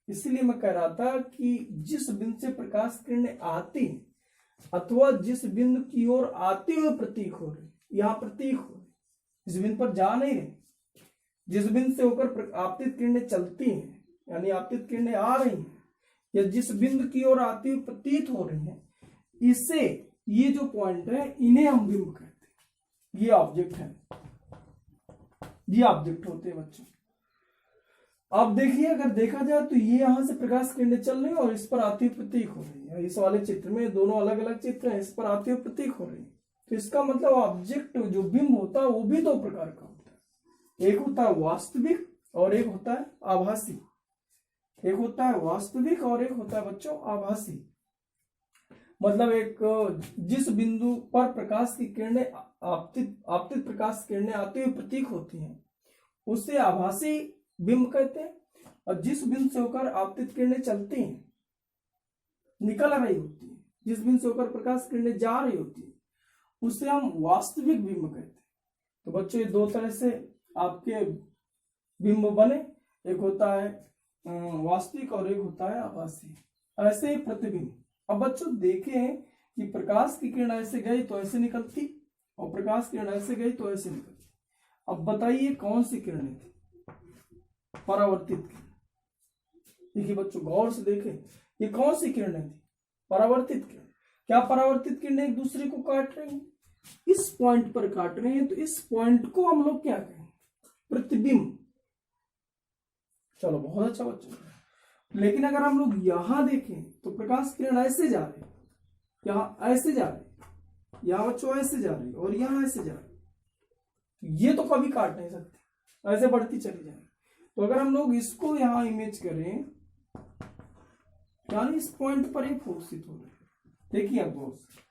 इसलिए मैं कह रहा था कि जिस बिंदु से प्रकाश किरणें आती अथवा जिस बिंदु की ओर आते हुए प्रतीक हो रहे, यहां प्रतीक हो रहे, इस बिंदु पर जा नहीं रहे, जिस बिंदु से होकर आपतित किरणें चलती हैं, यानी आपतित किरणें आ रही हैं, या जिस बिंदु की ओर आती हुई प्रतीत हो रही हैं, इसे, ये जो पॉइंट है, इन्हें हम बिंब कहते हैं। ये ऑब्जेक्ट है, ये ऑब्जेक्ट होते हैं बच्चों। अब देखिए, अगर देखा जाए तो ये यहां से प्रकाश किरणें चल रही है और इस पर आती हुई प्रतीक हो रही है। इस वाले चित्र में दोनों अलग अलग चित्र हैं, इस पर आती हुई प्रतीक हो रही है, तो इसका मतलब ऑब्जेक्ट जो बिंब होता है वो भी दो प्रकार का होता है, एक होता है वास्तविक और एक होता है आभासी। एक होता है वास्तविक और एक होता है बच्चों आभासी। मतलब एक जिस बिंदु पर प्रकाश की किरणें आपतित प्रकाश किरणें आते हुए प्रतीक होती हैं उसे आभासी बिंब कहते हैं, और जिस बिंदु से होकर आपतित किरणें चलती हैं, निकल रही होती है, जिस बिंदु से होकर प्रकाश किरणें जा रही होती है, उसे हम वास्तविक बिंब कहते हैं। तो बच्चों, ये दो तरह से आपके बिंब बने, एक होता है वास्तविक और एक होता है आभासी। ऐसे ही प्रतिबिंब। अब बच्चों देखें कि प्रकाश की किरण ऐसे गई तो ऐसे निकलती, और प्रकाश किरण ऐसे गई तो ऐसे निकलती। अब बताइए कौन सी किरणें थी? परावर्तित किरण। देखिए बच्चों, गौर से देखें, ये कौन सी किरणें थी? परावर्तित किरण। क्या परावर्तित किरणें एक दूसरे को काट रही हैं? इस पॉइंट पर काट रहे हैं, तो इस पॉइंट को हम लोग क्या कहें? प्रतिबिंब। चलो, बहुत अच्छा बच्चों। लेकिन अगर हम लोग यहां देखें तो प्रकाश किरण ऐसे जा रही, यहां ऐसे जा रही, यहां बच्चों ऐसे जा रही, और यहां ऐसे जा रही, ये तो कभी काट नहीं सकते, ऐसे बढ़ती चली जाएगी। तो अगर हम लोग इसको यहां इमेज करें, यानी इस पॉइंट पर ही फोकसित हो रहे हैं, देखिए अब गौर से,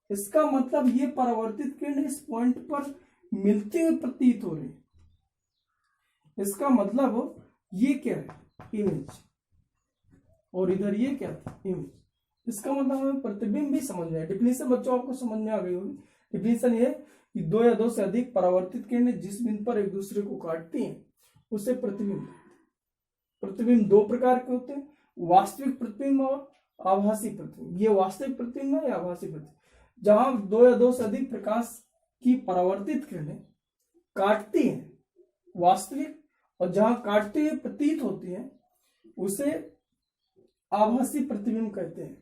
इसका मतलब ये परावर्तित किरण इस पॉइंट पर मिलते हुए प्रतीत हो रही है। इसका मतलब ये क्या है? इमेज, और इधर ये क्या था? इमेज। इसका मतलब हमें प्रतिबिंब भी समझ में आया। डिफिनेशन बच्चों आपको समझ में आ गई होगी। डिफिनेशन ये कि दो या दो से अधिक परावर्तित किरणें जिस बिंदु पर एक दूसरे को काटती हैं उसे प्रतिबिंब। प्रतिबिंब दो प्रकार के होते हैं, वास्तविक प्रतिबिंब और आभासी प्रतिबिंब। ये वास्तविक प्रतिबिंब है या आभासी प्रतिबिंब? जहां दो या दो से अधिक प्रकाश की परावर्तित किरणें काटती हैं, वास्तविक, और जहां काटते हुए प्रतीत होती हैं उसे आभासी प्रतिबिंब कहते हैं।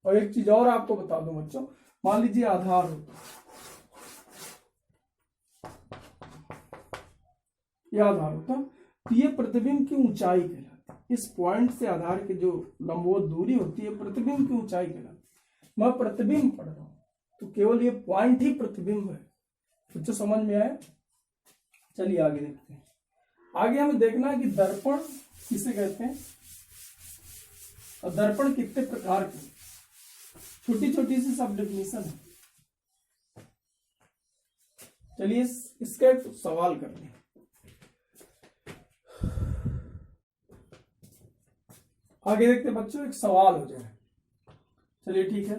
और एक चीज और आपको बता दूं बच्चों, मान लीजिए आधार होता है, यह आधार होता, तो ये प्रतिबिंब की ऊंचाई कहलाती है। इस पॉइंट से आधार की जो लंबवत दूरी होती है प्रतिबिंब की ऊंचाई कहलाती है। मैं प्रतिबिंब पढ़ रहा हूं तो केवल ये पॉइंट ही प्रतिबिंब है। बच्चों समझ में आया? चलिए आगे देखते हैं। आगे हमें देखना है कि दर्पण किसे कहते हैं और दर्पण कितने प्रकार के। छोटी छोटी सी सब डेफिनेशन है। चलिए इसका एक सवाल करते हैं। आगे देखते हैं बच्चों, एक सवाल हो जाए। चलिए ठीक है,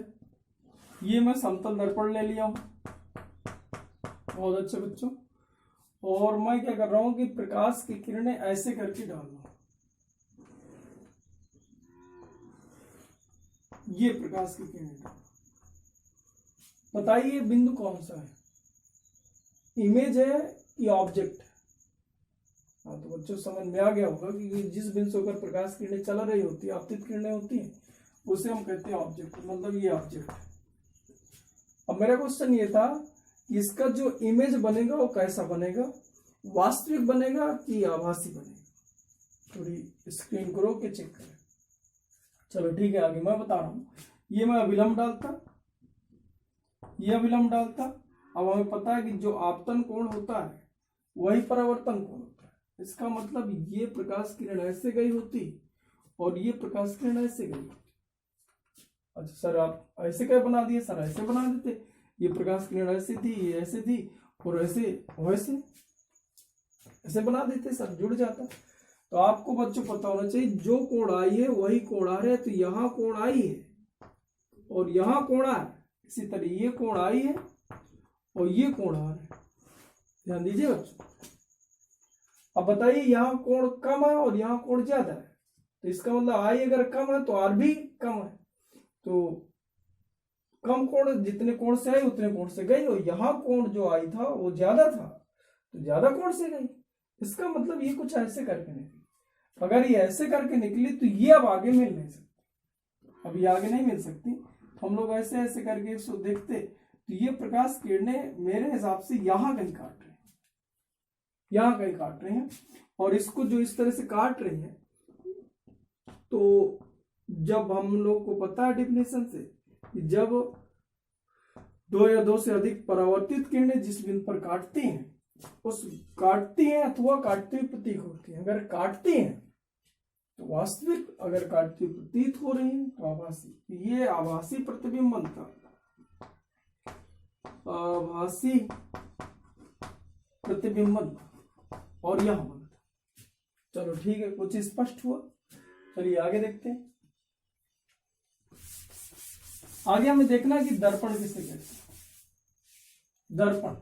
ये मैं समतल दर्पण ले लिया हूं। बहुत अच्छे बच्चों, और मैं क्या कर रहा हूं कि प्रकाश की किरणें ऐसे करके डाल रहा हूं। ये प्रकाश की किरणें, बताइए बिंदु कौन सा है, इमेज है कि ऑब्जेक्ट? हाँ, तो बच्चों समझ में आ गया होगा कि जिस बिंदु से होकर प्रकाश किरणें चल रही होती है, आपतित किरणें होती हैं, उसे हम कहते हैं ऑब्जेक्ट, मतलब ये ऑब्जेक्ट। अब मेरा क्वेश्चन ये था, इसका जो इमेज बनेगा वो कैसा बनेगा, वास्तविक बनेगा कि आभासी बनेगा? थोड़ी स्क्रीन को रोक के चेक करें। चलो ठीक है, आगे मैं बता रहा हूं। ये मैं अभिलंब डालता, ये अभिलंब डालता। अब हमें पता है कि जो आपतन कोण होता है वही परावर्तन कोण होता है। इसका मतलब ये प्रकाश किरण ऐसे गई होती और ये प्रकाश किरण ऐसे गई होती। अच्छा सर, आप ऐसे क्या बना दिए? सर ऐसे बना देते, ये प्रकाश किरण ऐसे थी, ये ऐसे थी, और ऐसे वैसे ऐसे बना देते सर, जुड़ जाता। तो आपको बच्चों पता होना चाहिए, जो कोण आई है वही कोण आ रहा है। तो यहाँ कोण आई है और यहाँ कोण आ है, इसी तरह ये कोण आई है और ये कोण आ रहा है। ध्यान दीजिए बच्चों। अब बताइए, यहाँ कोण कम है और यहाँ कोण ज्यादा है, तो इसका मतलब आई अगर कम है तो आर भी कम है। तो कम कोण जितने कोण से आई उतने कोण से गई, और यहाँ कोण जो आई था वो ज्यादा था तो ज्यादा कोण से गई। इसका मतलब ये कुछ ऐसे करके निकली। अगर ये ऐसे करके निकली तो ये अब आगे मिल नहीं सकती, अब ये आगे नहीं मिल सकती। तो हम लोग ऐसे ऐसे करके इसको देखते, तो ये प्रकाश किरणें मेरे हिसाब से यहाँ कहीं काट रहे हैं, यहाँ कहीं काट रहे हैं। और इसको जो इस तरह से काट रही है, तो जब हम लोग को पता है डेफिनेशन से, जब दो या दो से अधिक परावर्तित किरणें जिस बिंदु पर काटती हैं, उस काटती हैं अथवा काटती हुई प्रतीत होती है। अगर काटती हैं तो वास्तविक, अगर काटती हुई प्रतीत हो रही है तो आभासी। ये आभासी प्रतिबिंब बनता, आभासी प्रतिबिंबन, और यह बनता। चलो ठीक है, कुछ स्पष्ट हुआ। चलिए आगे देखते हैं। आगे हमें देखना है कि दर्पण किसे कहते हैं। दर्पण,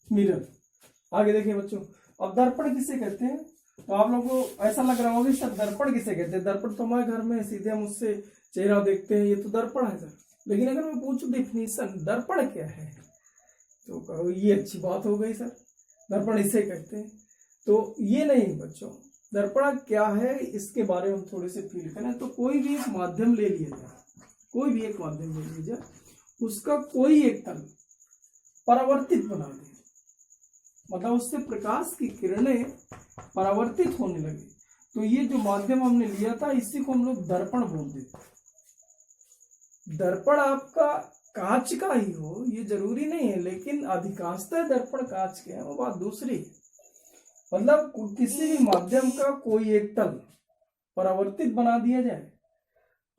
मिरर। आगे देखिए बच्चों, अब दर्पण किसे कहते हैं? तो आप लोगों को ऐसा लग रहा होगा सर दर्पण किसे कहते हैं? दर्पण तो हमारे घर में सीधे हम उससे चेहरा देखते हैं, ये तो दर्पण है सर। लेकिन अगर मैं पूछूं डेफिनेशन दर्पण क्या है, तो कहो ये अच्छी बात हो गई सर, दर्पण इसे कहते हैं। तो ये नहीं बच्चों, दर्पण क्या है इसके बारे में थोड़े से फील करें। तो कोई भी एक माध्यम ले लिया जाए, कोई भी एक माध्यम ले लिया जाए, उसका कोई एक तल परावर्तित बना दे, मतलब उससे प्रकाश की किरणें परावर्तित होने लगे, तो ये जो माध्यम हमने लिया था इसी को हम लोग दर्पण बोल देते। दर्पण आपका कांच का ही हो ये जरूरी नहीं है, लेकिन अधिकांशतः दर्पण कांच के हैं, वो बात दूसरी है। मतलब किसी भी माध्यम का कोई एक तल परावर्तित बना दिया जाए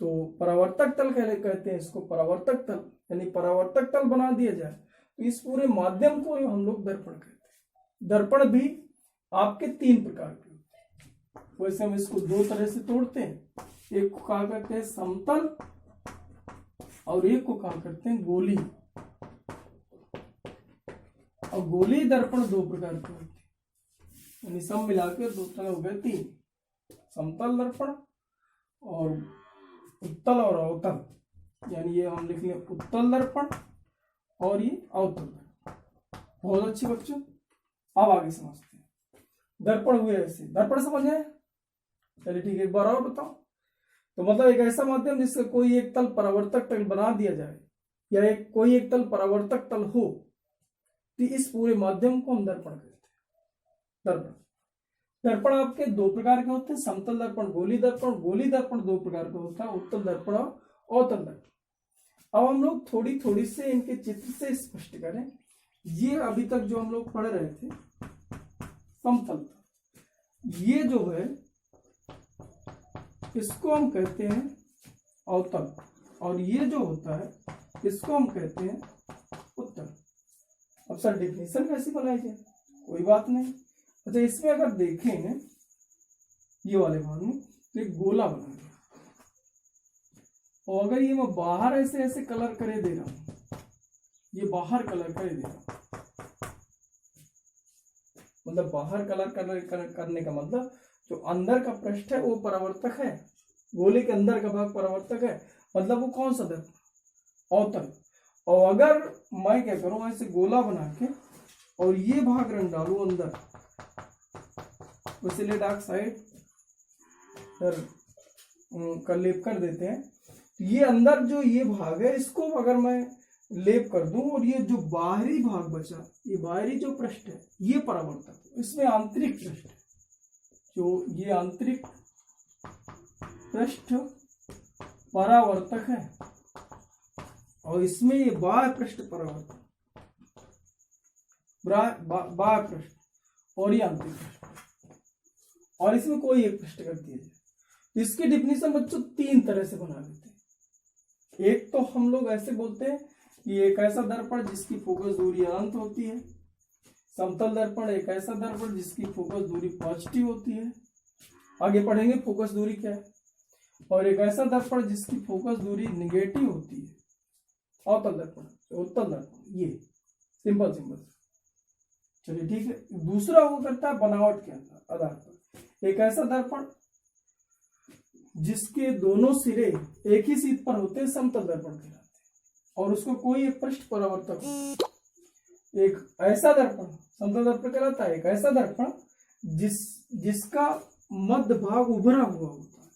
तो परावर्तक तल कहते हैं इसको, परावर्तक तल, यानी परावर्तक तल बना दिया जाए तो इस पूरे माध्यम को हम लोग दर्पण कहते हैं। दर्पण भी आपके तीन प्रकार के होते हैं, वैसे हम इसको दो तरह से तोड़ते हैं। एक को कहा करते हैं समतल और एक को कहा करते हैं गोली। और गोली दर्पण दो प्रकार के होते हैं, यानी सब मिलाकर दो तरह हो गए तीन, समतल दर्पण और उत्तल और अवतल, यानी ये हम लिख लें उत्तल दर्पण और ये अवतल दर्पण। बहुत अच्छे बच्चों, अब आगे समझते हैं। दर्पण हुए ऐसे, दर्पण समझ आए? चलिए ठीक है, एक बार और बताओ। तो मतलब एक ऐसा माध्यम जिसका कोई एक तल परावर्तक तल बना दिया जाए, या एक कोई एक तल परावर्तक तल हो, तो इस पूरे माध्यम को हम दर्पण कहते हैं। दर्पण, दर्पण आपके दो प्रकार के होते हैं, समतल दर्पण, गोली दर्पण। गोली दर्पण दो प्रकार का होता है, उत्तल दर्पण और अवतल दर्पण। अब हम लोग थोड़ी थोड़ी से इनके चित्र से स्पष्ट करें। ये अभी तक जो हम लोग पढ़ रहे थे समतल, ये जो है इसको हम कहते हैं अवतल, और ये जो होता है इसको हम कहते हैं उत्तल। अब सर डेफिनेशन कैसी बनाई जाए? कोई बात नहीं। अच्छा, इसमें अगर देखें ये वाले भाग में, तो एक गोला बना गया। और अगर ये मैं बाहर ऐसे ऐसे कलर करे दे रहा हूं, ये बाहर कलर करे दे रहा हूं, मतलब बाहर कलर करने का मतलब जो अंदर का पृष्ठ है वो परावर्तक है, गोले के अंदर का भाग परावर्तक है, मतलब वो कौन सा दर्पण, अवतल। और अगर मैं क्या करूं, ऐसे गोला बना के और ये भाग रंग डालू अंदर, इसलिए डार्क साइड का लेप कर देते हैं। ये अंदर जो ये भाग है, इसको अगर मैं लेप कर दूं और ये जो बाहरी भाग बचा, ये बाहरी जो पृष्ठ है ये परावर्तक, इसमें आंतरिक पृष्ठ, जो ये आंतरिक पृष्ठ परावर्तक है और इसमें ये बाह्य पृष्ठ परावर्तक, बाह्य पृष्ठ और ये आंतरिक पृष्ठ, और इसमें कोई एक पृष्ठ कर दिया जाए। इसकी डिफिनीशन बच्चों तीन तरह से बना लेते हैं। एक तो हम लोग ऐसे बोलते हैं कि एक ऐसा दर्पण जिसकी फोकस दूरी अनंत होती है। समतल दर्पण एक ऐसा दर्पण जिसकी फोकस दूरी पॉजिटिव होती है, आगे पढ़ेंगे फोकस दूरी क्या है। और एक ऐसा दर्पण जिसकी फोकस दूरी निगेटिव होती है, अवतल दर्पण, उत्तल दर्पण, ये सिंपल सिंपल। चलिए ठीक है। दूसरा वो करता है बनावट के आधार पर। एक ऐसा दर्पण जिसके दोनों सिरे एक ही सीध पर होते हैं, समतल दर्पण कहलाते हैं, और उसको कोई एक पृष्ठ परावर्तक होता है। एक ऐसा दर्पण समतल दर्पण कहलाता है। एक ऐसा दर्पण जिसका मध्य भाग उभरा हुआ होता है,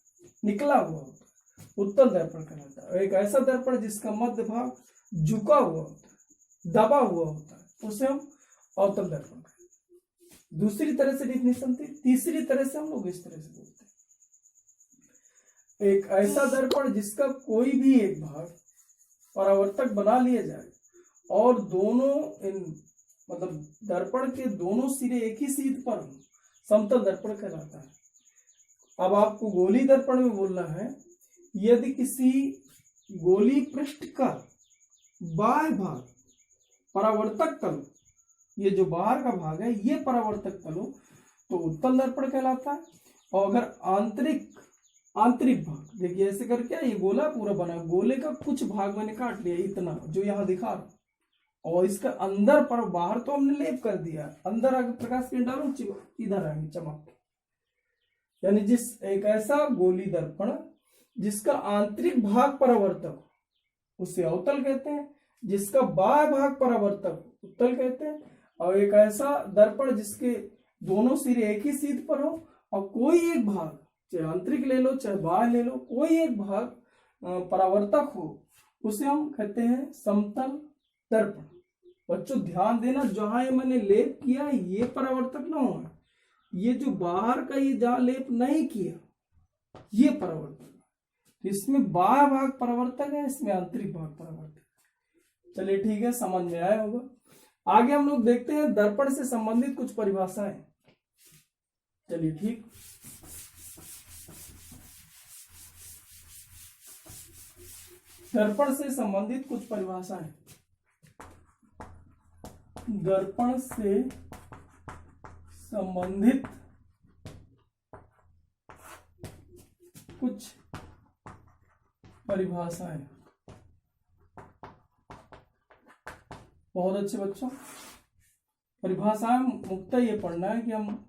निकला हुआ होता है, उत्तल दर्पण कहलाता है। और एक ऐसा दर्पण जिसका मध्य भाग झुका हुआ होता है, दबा हुआ होता है, उसे हम अवतल दर्पण कहते हैं। दूसरी तरह से डिफिनेशन थी। तीसरी तरह से हम लोग इस तरह से बोलते हैं, एक ऐसा दर्पण जिसका कोई भी एक भाग परावर्तक बना लिया जाए और दोनों मतलब दर्पण के दोनों सिरे एक ही सीध पर हो, समतल दर्पण कहलाता है। अब आपको गोली दर्पण में बोलना है, यदि किसी गोली पृष्ठ का बाह्य भाग परावर्तक तल, ये जो बाहर का भाग है ये परावर्तक तल हो तो उत्तल दर्पण कहलाता है। और अगर आंतरिक भाग, देखिए ऐसे करके ये गोला पूरा बना, गोले का कुछ भाग मैंने काट लिया इतना जो यहाँ दिखा रहा, और इसका अंदर पर, बाहर तो हमने लेप कर दिया, अंदर अगर प्रकाश किरण डालू इधर आएंगे चमक। यानी जिस एक ऐसा गोली दर्पण जिसका आंतरिक भाग परावर्तक उसे अवतल कहते हैं, जिसका बाह्य भाग परावर्तक उत्तल कहते हैं। और एक ऐसा दर्पण जिसके दोनों सिरे एक ही सीध पर हो और कोई एक भाग, चाहे आंतरिक ले लो चाहे बाह्य ले लो, कोई एक भाग परावर्तक हो, उसे हम कहते हैं समतल दर्पण। बच्चों ध्यान देना, जहां ये मैंने लेप किया ये परावर्तक ना हो, ये जो बाहर का ये जहां लेप नहीं किया ये परावर्तक, इसमें बाह्य भाग परावर्तक है, इसमें आंतरिक भाग परावर्तक। चलिए ठीक है, समझ में आया होगा। आगे हम लोग देखते हैं दर्पण से संबंधित कुछ परिभाषाएं। चलिए ठीक, दर्पण से संबंधित कुछ परिभाषाएं। दर्पण से संबंधित कुछ परिभाषाएं। बहुत अच्छे बच्चों, परिभाषाएं मुख्यतः ये पढ़ना है कि हम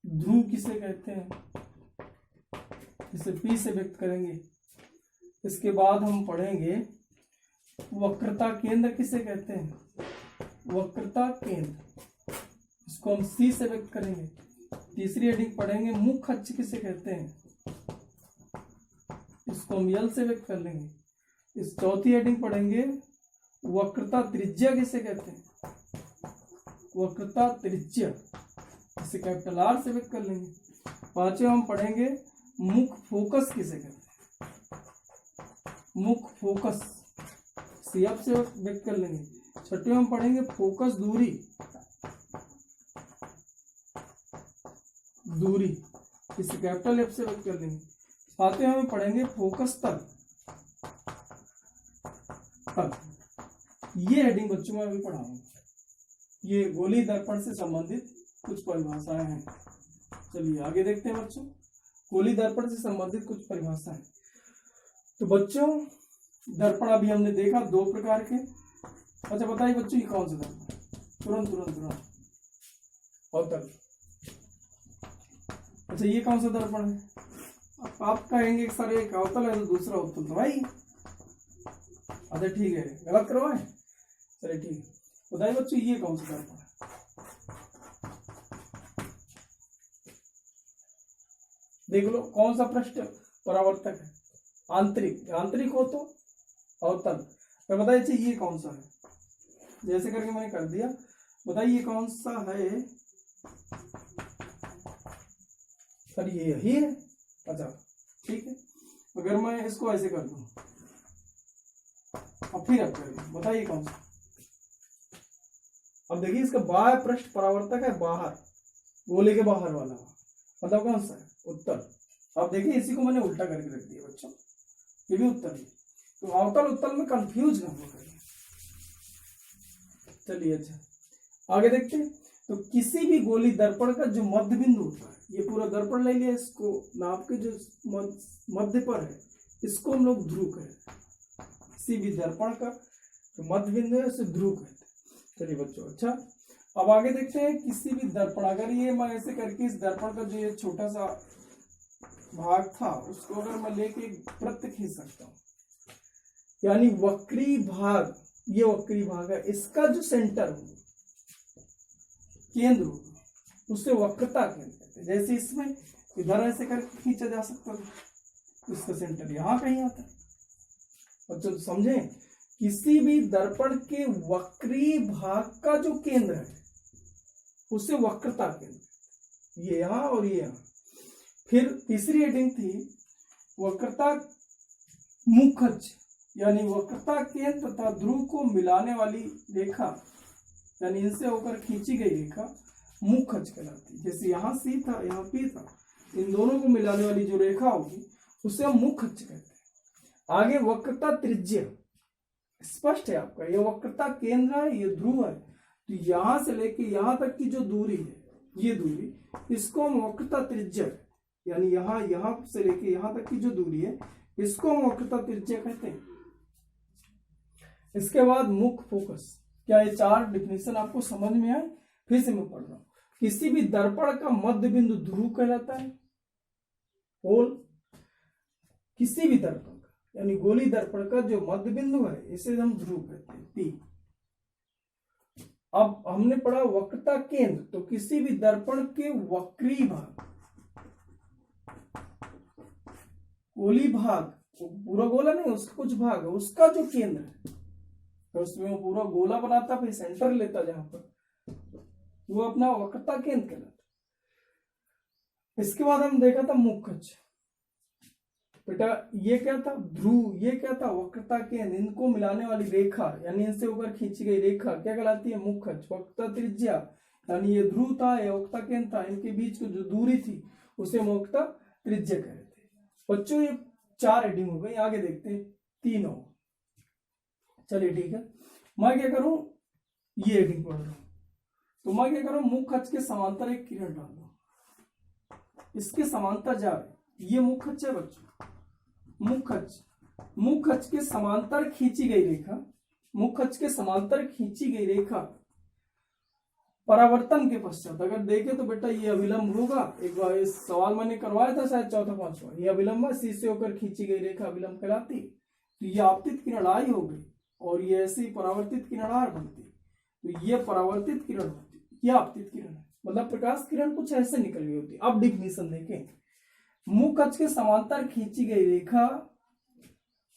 ध्रुव किसे कहते हैं, इसे P से व्यक्त करेंगे। इसके बाद हम पढ़ेंगे वक्रता केंद्र किसे कहते हैं, वक्रता केंद्र, इसको हम C से व्यक्त करेंगे। तीसरी हेडिंग पढ़ेंगे मुख्य अक्ष किसे कहते हैं, इसको हम L से व्यक्त कर लेंगे। इस चौथी हेडिंग पढ़ेंगे वक्रता त्रिज्या किसे कहते हैं, वक्रता त्रिज्या, इसे कैपिटल R से व्यक्त कर लेंगे। पांचवें हम पढ़ेंगे मुख्य फोकस किसे कहते हैं, मुख्य फोकस CF से व्यक्त कर लेंगे। छठवें हम पढ़ेंगे फोकस दूरी, इसे कैपिटल F से व्यक्त कर लेंगे। सातवें हम पढ़ेंगे फोकस तल। ये हेडिंग बच्चों में अभी पढ़ाऊंगा। ये गोली दर्पण से संबंधित कुछ परिभाषाएं हैं। चलिए आगे देखते हैं बच्चों, गोली दर्पण से संबंधित कुछ परिभाषाएं। तो बच्चों दर्पण अभी हमने देखा दो प्रकार के। अच्छा बताइए बच्चों ये कौन सा दर्पण? तुरंत तुरंत तुरंत अवतल। अच्छा ये कौन सा दर्पण है? आप कहेंगे सर एक अवतल है तो दूसरा उत्तल, तो भाई अच्छा ठीक है, गलत करवाए, चलिए ठीक है। बताइए बच्चों ये कौन सा दर्पण है? देख लो कौन सा पृष्ठ परावर्तक है? आंतरिक, आंतरिक हो तो अवतल। तो बताइए ये कौन सा है? जैसे करके मैंने कर दिया, बताइए कौन सा है सर? ये यही है। अच्छा ठीक है, अगर मैं इसको ऐसे कर दूं अब फिर अब करिए, बताइए कौन सा? अब देखिए इसका बाह्य पृष्ठ परावर्तक है, बाहर गोले के बाहर वाला, मतलब कौन सा है? उत्तर। अब देखिए इसी को मैंने उल्टा करके रख दिया बच्चों, ये भी उत्तर है। तो अवतल उत्तल में कंफ्यूज ना हो करिए। चलिए अच्छा आगे देखते हैं। तो किसी भी गोली दर्पण का जो मध्य बिंदु होता है, ये पूरा दर्पण ले लिया, इसको नाप के जो मध्य पर है इसको हम लोग ध्रुव कहते हैं। किसी भी दर्पण का जो मध्य बिंदु है उसे ध्रुव कहते हैं। चलिए बच्चों अच्छा अब आगे देखते हैं। किसी भी दर्पण, अगर ये मैं ऐसे करके इस दर्पण का जो ये छोटा सा भाग था उसको अगर मैं लेके वृत्त खींच सकता हूं, यानी वक्री भाग, ये वक्री भाग है, इसका जो सेंटर हो केंद्र हो उससे वक्रता केंद्र कहते हैं। जैसे इसमें इधर ऐसे करके खींचा जा सकता था, इसका सेंटर यहां कहीं आता है। बच्चों तो समझे, किसी भी दर्पण के वक्री भाग का जो केंद्र है उससे वक्रता केंद्र, ये यहां और ये यहां। फिर तीसरी हेडिंग थी वक्रता मुख्य अक्ष, यानी वक्रता केंद्र तथा ध्रुव को मिलाने वाली रेखा, यानी इनसे होकर खींची गई रेखा मुख्य अक्ष कहलाती है। जैसे यहाँ सी था यहाँ पी था, इन दोनों को मिलाने वाली जो रेखा होगी उसे हम मुख्य अक्ष कहते हैं। आगे वक्रता त्रिज्या, स्पष्ट है आपका, ये वक्रता केंद्र है, ये ध्रुव है, तो यहां से लेके यहां तक की जो दूरी है, ये दूरी, इसको हम वक्रता त्रिज्या, यानी यहां से लेके यहां तक की जो दूरी है इसको हम वक्रता त्रिज्या कहते हैं। इसके बाद मुख्य फोकस। क्या ये चार डिफिनेशन आपको समझ में आए? फिर से मैं पढ़ रहा हूं। किसी भी दर्पण का मध्य बिंदु ध्रुव कहलाता है, होल। किसी भी दर्पण का, यानी गोली दर्पण का जो मध्य बिंदु है इसे हम ध्रुव कहते हैं, पी। अब हमने पढ़ा वक्रता केंद्र, तो किसी भी दर्पण के वक्री भाग, गोली भाग, पूरा गोला नहीं उसका कुछ भाग है, उसका जो केंद्र है, तो उसमें वो पूरा गोला बनाता फिर सेंटर लेता जहां पर, वो अपना वक्रता केंद्र कहलाता। इसके बाद हम देखा था मुख्य अक्ष। बेटा ये क्या था? ध्रुव। ये क्या था? वक्रता केंद्र। इनको मिलाने वाली रेखा, यानी इनसे होकर खींची गई रेखा क्या कहलाती है? मुख्य अक्ष। वक्रता त्रिज्या, यानी ये ध्रुव था, ये वक्रता केंद्र था, इनके बीच की जो दूरी थी उसे वक्रता त्रिज्या कहते थे। बच्चों ये चार हेडिंग हो गई, आगे देखते हैं तीनों। चलिए ठीक है, मैं क्या करूं, ये हेडिंग पढ़ रहा हूं, तो मैं क्या करूं, मुख्य अक्ष के समांतर एक किरण डाल दूं, इसके समांतर जा रहे, ये मुख्य अक्ष है बच्चों। मुख्य अक्ष के समांतर खींची गई रेखा, मुख्य अक्ष के समांतर खींची गई रेखा परावर्तन के पश्चात अगर देखें तो बेटा ये अविलंब होगा। एक बार इस सवाल मैंने करवाया था शायद चौथा पांचवा, ये अविलंब, सी से होकर खींची गई रेखा अविलंब कहलाती। तो ये आपतित किरण आई हो गई और ये ऐसी परावर्तित किरण आर बनती, तो ये परावर्तित किरण होती, ये आपतित किरण है, मतलब प्रकाश किरण कुछ ऐसे निकल गई होती। अब डिफिनेशन देखें, मुख्य अक्ष के समांतर खींची गई रेखा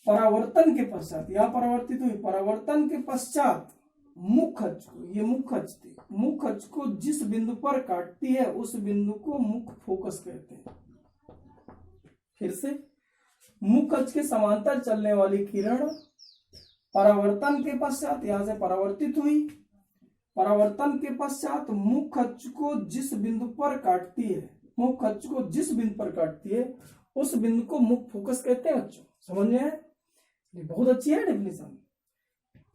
परावर्तन के पश्चात, यहां परावर्तित हुई, परावर्तन के पश्चात मुख्य अक्ष को, ये मुख्य अक्ष थी, मुख्य अक्ष को जिस बिंदु पर काटती है उस बिंदु को मुख्य फोकस कहते हैं। फिर से, मुख्य अक्ष के समांतर चलने वाली किरण परावर्तन के पश्चात, यहां से परावर्तित हुई, परावर्तन के पश्चात मुख्य अक्ष को जिस बिंदु पर काटती है, मुख्य अक्ष को जिस बिंदु पर काटती है उस बिंदु को मुख्य फोकस कहते हैं। बच्चों समझ में आए? ये बहुत अच्छी है डेफिनेशन।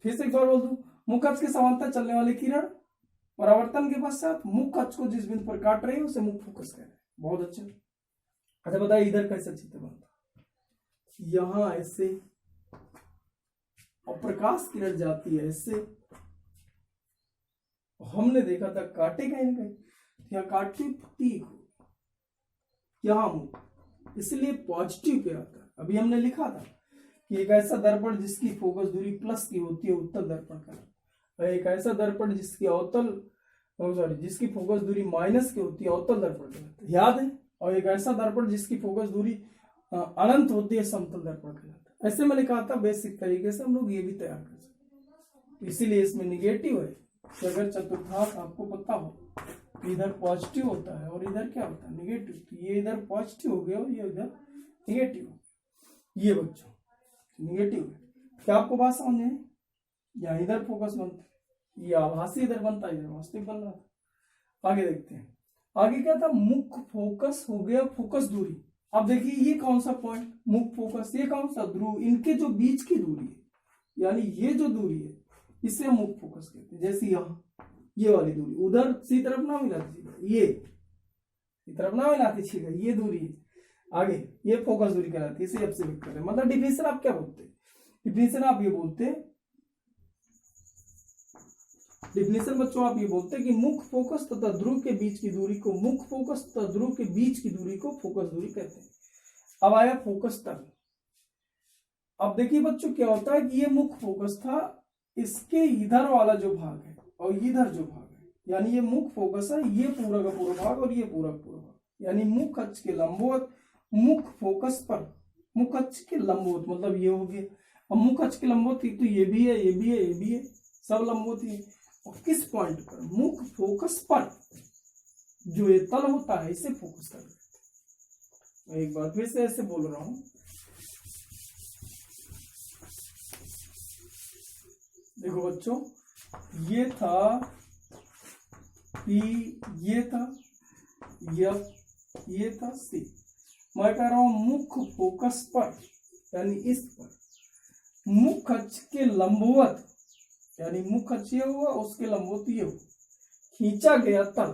फिर से एक बार बोल दूं, मुख्य अक्ष के समांतर चलने वाली किरण परावर्तन के पश्चात मुख्य अक्ष को जिस बिंदु पर काट रही है उसे मुख्य फोकस कहते हैं। बहुत अच्छा। अच्छा बताइए इधर कैसा चित्र बनता, यहाँ ऐसे और प्रकाश किरण जाती है ऐसे, हमने देखा था काटे कहीं ना कहीं, यहाँ काटे प्रतीक हो, यहाँ मुख, इसलिए पॉजिटिव क्या आता है। अभी हमने लिखा था कि एक ऐसा दर्पण जिसकी फोकस दूरी प्लस की होती है उत्तल दर्पण कहलाता है, एक ऐसा दर्पण जिसकी जिसकी फोकस दूरी माइनस की होती है अवतल दर्पण कहलाता है, याद है। और एक ऐसा दर्पण जिसकी फोकस दूरी अनंत होती है समतल दर्पण कहलाता है। ऐसे मैंने कहा था बेसिक तरीके से हम लोग ये भी तैयार कर सकते, इसीलिए इसमें निगेटिव है कि अगर चतुर्थांश आपको पता हो इधर पॉजिटिव होता है और इधर क्या होता है निगेटिव, तो ये इधर पॉजिटिव हो गया और ये इधर निगेटिव हो गया। ये बच्चों निगेटिव है, क्या आपको बात समझ में? या इधर फोकस बनता है, ये आभासी इधर बनता है, इधर वास्तविक बन रहा था। आगे देखते हैं, आगे क्या था, मुख्य फोकस हो गया फोकस दूरी। अब देखिए ये कौन सा पॉइंट मुख्य फोकस, ये कौन सा ध्रुव, इनके जो बीच की दूरी है यानी ये जो दूरी है इसे हम मुख्य फोकस कहते हैं। जैसे यहाँ ये वाली दूरी उधर सी तरफ ना मिला दीजिएगा, ये तरफ ना मिला दीजिएगा, ये दूरी है आगे, ये फोकस दूरी कहलाती है, इसे अब से व्यक्त करें। मतलब डिफिनेशन आप क्या बोलते हैं, डिफिनेशन आप ये बोलते हैं, डिफिनेशन बच्चों आप ये बोलते हैं कि मुख्य फोकस तथा ध्रुव के बीच की दूरी को मुख्य फोकस तथा ध्रुव के बीच की दूरी को फोकस दूरी कहते हैं। अब आया फोकस तल। अब देखिए बच्चों क्या होता है कि ये मुख्य फोकस था, इसके इधर वाला जो भाग है और इधर जो भाग है यानी ये मुख्य फोकस है, ये पूरा का पूरा भाग और ये पूरा का पूरा भाग यानी मुख्य अक्ष के लंबवत मुख्य फोकस पर, मुख्य अक्ष के लंबवत मतलब ये हो गया। अब मुख्य अक्ष के लंबवत तो ये भी है, ये भी है, ये भी है, सब लंबवत ही है। और किस पॉइंट पर, मुख्य फोकस पर जो ये तल होता है इसे फोकस तल कहते हैं। एक बार फिर से ऐसे बोल रहा हूं, देखो बच्चों ये था P, ये था F, ये था C। मैं कह रहा हूं मुख्य फोकस पर यानी इस पर मुख्य अक्ष के लंबवत यानी मुख्य अक्ष ये हुआ उसके लंबवत ये हुआ, खींचा गया तल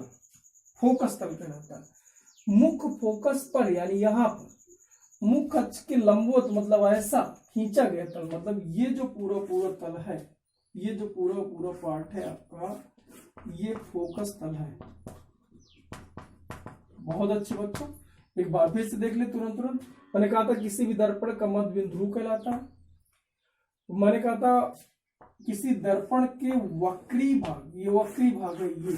फोकस तल कहलाता है। मुख्य फोकस पर यानी यहाँ पर मुख्य अक्ष के लंबवत मतलब ऐसा खींचा गया तल, मतलब ये जो पूरा पूरा तल है, ये जो पूरा पूरा पार्ट है आपका, ये फोकस तल है। बहुत अच्छे बच्चों, एक बार फिर से देख ले तुरंत। मैंने कहा था किसी भी दर्पण का मध्य बिंदु ध्रुव कहलाता है। मैंने कहा था किसी दर्पण के वक्री भाग, ये वक्री भाग है, ये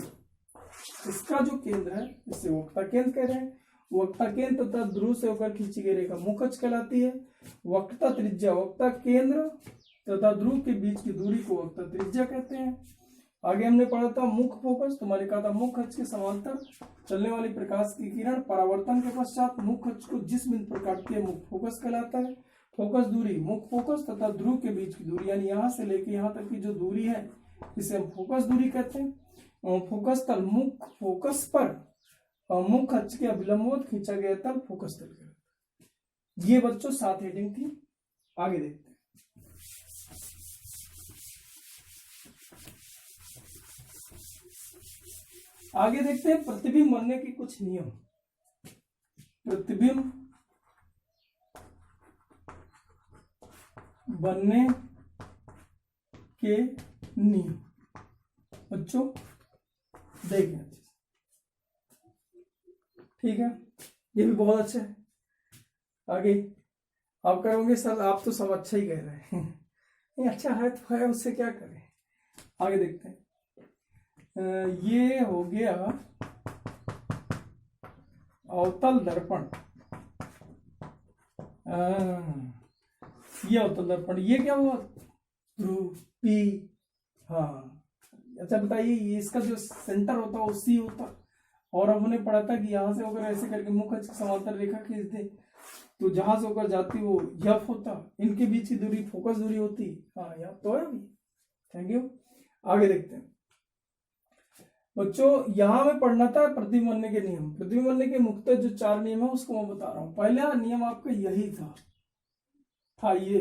इसका जो केंद्र है इसे वक्ता केंद्र कह रहे हैं। वक्ता केंद्र तथा ध्रुव से होकर खींची गई रेखा मुख्य अक्ष कहलाती है। वक्ता त्रिज्या, वक्ता केंद्र तथा ध्रुव के बीच की दूरी को वक्ता त्रिज्या कहते हैं। आगे हमने पढ़ा था मुख्य फोकस, तो मैंने कहा था मुख्य अक्ष के समांतर चलने वाली प्रकाश की किरण परावर्तन के पश्चात मुख्य अक्ष को जिस बिंदु पर काटती है मुख्य फोकस कहलाता है। फोकस दूरी, मुख्य फोकस तथा ध्रुव के बीच की दूरी यानी यहाँ से लेके यहाँ तक की जो दूरी है इसे हम फोकस दूरी कहते हैं। फोकस तल, मुख्य फोकस पर मुख्य अक्ष के अभिलंबवत खींचा गया तल फोकस तल कहलाता है। ये बच्चों 7 हेडिंग थी। आगे देखते हैं, आगे देखते हैं प्रतिबिंब बनने के कुछ नियम। प्रतिबिंब बनने के नियम बच्चों देखें, ठीक है, ये भी बहुत अच्छा है। आगे आप कहोगे सर आप तो सब अच्छा ही कह रहे हैं नहीं अच्छा है तो है, उससे क्या करें। आगे देखते हैं, ये हो गया अवतल दर्पण, ये अवतल दर्पण, ये क्या हुआ ध्रुव P। हाँ अच्छा बताइए, इसका जो सेंटर होता है वो C होता, और हमने पढ़ा था कि यहाँ से होकर ऐसे करके मुख्य अक्ष के समांतर रेखा खींच दे तो जहां से होकर जाती वो F होता, इनके बीच की दूरी फोकस दूरी होती। हाँ याद तो है अभी, थैंक यू। आगे देखते हैं बच्चों, यहां में पढ़ना था प्रतिबिंब बनने के नियम। प्रतिबिंब बनने के मुख्यतः जो 4 नियम है उसको मैं बता रहा हूं। पहला नियम आपका यही था ये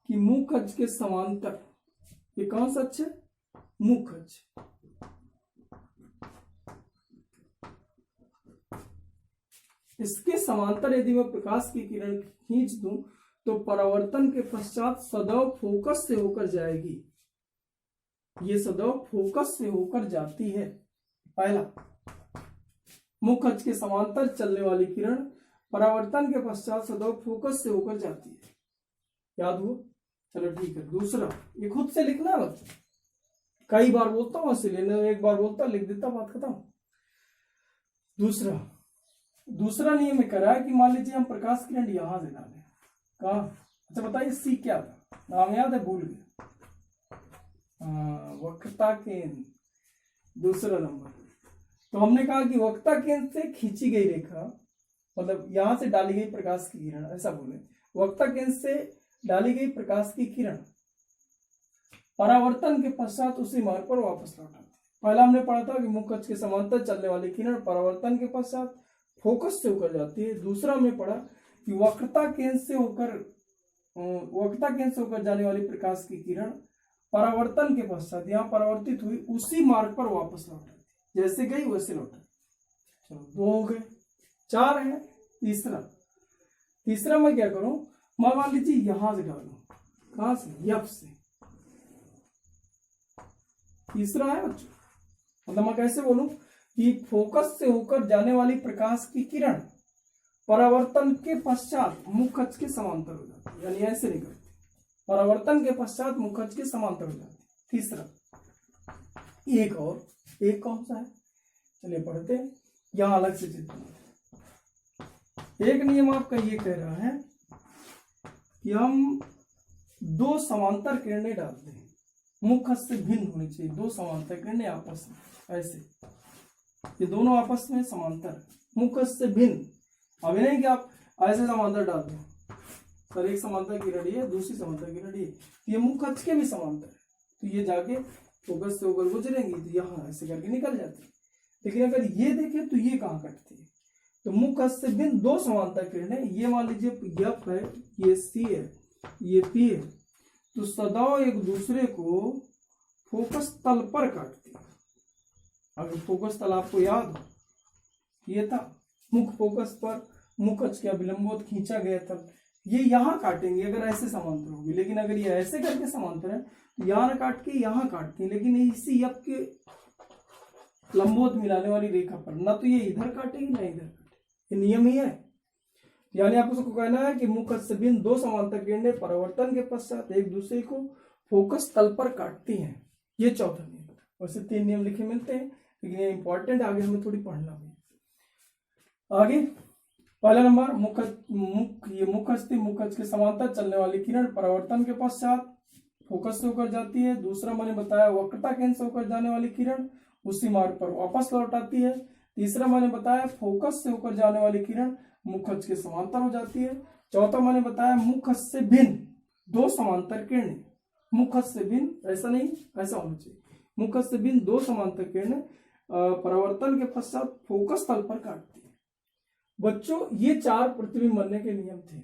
कि मुख्य अक्ष के समांतर, ये कौन सा अक्ष है मुख्य अक्ष, इसके समांतर यदि मैं प्रकाश की किरण खींच दूं तो परावर्तन के पश्चात सदैव फोकस से होकर जाएगी। ये सदैव फोकस से होकर जाती है। पहला, मुख्य अक्ष के समांतर चलने वाली किरण परावर्तन के पश्चात सदैव फोकस से होकर जाती है। याद हुआ? चलो ठीक है। दूसरा, ये खुद से लिखना है बच्चों, कई बार बोलता हूं इसलिए एक बार बोलता लिख देता, बात खत्म। दूसरा नियम में करा है कि मान लीजिए हम प्रकाश किरण यहां से डालें, कहा? अच्छा बताइए सी क्या था, नाम याद है? भूल गया। वक्रता केंद्र, दूसरा नंबर। तो हमने कहा कि वक्रता केंद्र से खींची गई रेखा, मतलब यहां से डाली गई प्रकाश की किरण, ऐसा बोले, वक्रता केंद्र से डाली गई प्रकाश की किरण परावर्तन के पश्चात उसी मार्ग पर वापस लौटाती। पहला हमने पढ़ा था कि मुख्य अक्ष के समांतर चलने वाली किरण परावर्तन के पश्चात फोकस से होकर जाती है। दूसरा हमने पढ़ा कि वक्रता केंद्र से होकर जाने वाली प्रकाश की किरण परावर्तन के पश्चात यहाँ परावर्तित हुई उसी मार्ग पर वापस लौटाती, जैसे गई वैसे लौटाती। चलो 2 हो गए, 4 है। तीसरा मैं क्या करूं, मैं मान लीजिए यहां से डालू, कहां से? यफ से। तीसरा है बच्चों, मतलब मैं कैसे बोलूं कि फोकस से होकर जाने वाली प्रकाश की किरण परावर्तन के पश्चात मुख्य अक्ष के समांतर हो जाती, यानी ऐसे निकलती, परावर्तन के पश्चात मुख्य अक्ष के समांतर हो जाती। तीसरा, एक कौन सा है, चलिए पढ़ते हैं, यहां अलग से चित्र। एक नियम आपका ये कह रहा है कि हम 2 समांतर किरणें डालते हैं, मुख्य अक्ष से भिन्न होनी चाहिए। 2 समांतर किरणें आपस में ऐसे, ये दोनों आपस में समांतर, मुख्य अक्ष से भिन्न। अभी नहीं कि आप ऐसे समांतर डाल दें, सर एक समांतर किरण है, दूसरी समांतर किरण है, ये मुख्य अक्ष के भी समांतर है, तो ये जाके फोकस से होकर गुजरेंगी, तो यहाँ ऐसे करके निकल जाती है। लेकिन अगर ये देखें तो ये कहाँ कटती है, तो मुख्य अक्ष से भिन्न 2 समांतर किरणें, ये मान लीजिए एफ है, ये सी है, ये पी है, तो सदैव एक दूसरे को फोकस तल पर काटती है। अगर फोकस तल आपको याद हो, ये था मुख्य फोकस पर मुख्य अक्ष के अभिलंबोत खींचा गया तल, ये यहाँ काटेंगे अगर ऐसे समांतर होगी। लेकिन अगर ये ऐसे करके समांतर है तो यहाँ काट के यहाँ काटती है, लेकिन इसी एफ के लंबोत मिलाने वाली रेखा पर ना तो ये इधर काटेगी ना इधर काटेगी, ये नियम ही है। यानी आपको उसको कहना है कि मुख्य अक्ष से भिन्न 2 समांतर किरणें परावर्तन के पश्चात एक दूसरे को फोकस तल पर काटती हैं। ये चौथा नियम। वैसे 3 नियम लिखे मिलते हैं, लेकिन ये इंपॉर्टेंट, आगे हमें थोड़ी पढ़ना भी। आगे पहला नंबर, मुख्य अक्ष के समांतर चलने वाली किरण परावर्तन के पश्चात फोकस से होकर जाती है। दूसरा मैंने बताया वक्रता केंद्र से होकर जाने वाली किरण उसी मार्ग पर वापस लौट आती है। तीसरा मैंने बताया फोकस से होकर जाने वाली किरण मुख्य अक्ष के समांतर हो जाती है। चौथा मैंने बताया मुख्य अक्ष से भिन्न 2 समांतर किरणें, मुख्य अक्ष से भिन्न, ऐसा नहीं, ऐसा होना चाहिए, मुख्य अक्ष से भिन्न 2 समांतर किरणें परावर्तन के पश्चात फोकस तल पर काटती है। बच्चों ये 4 प्रतिबिंब बनने के नियम थे।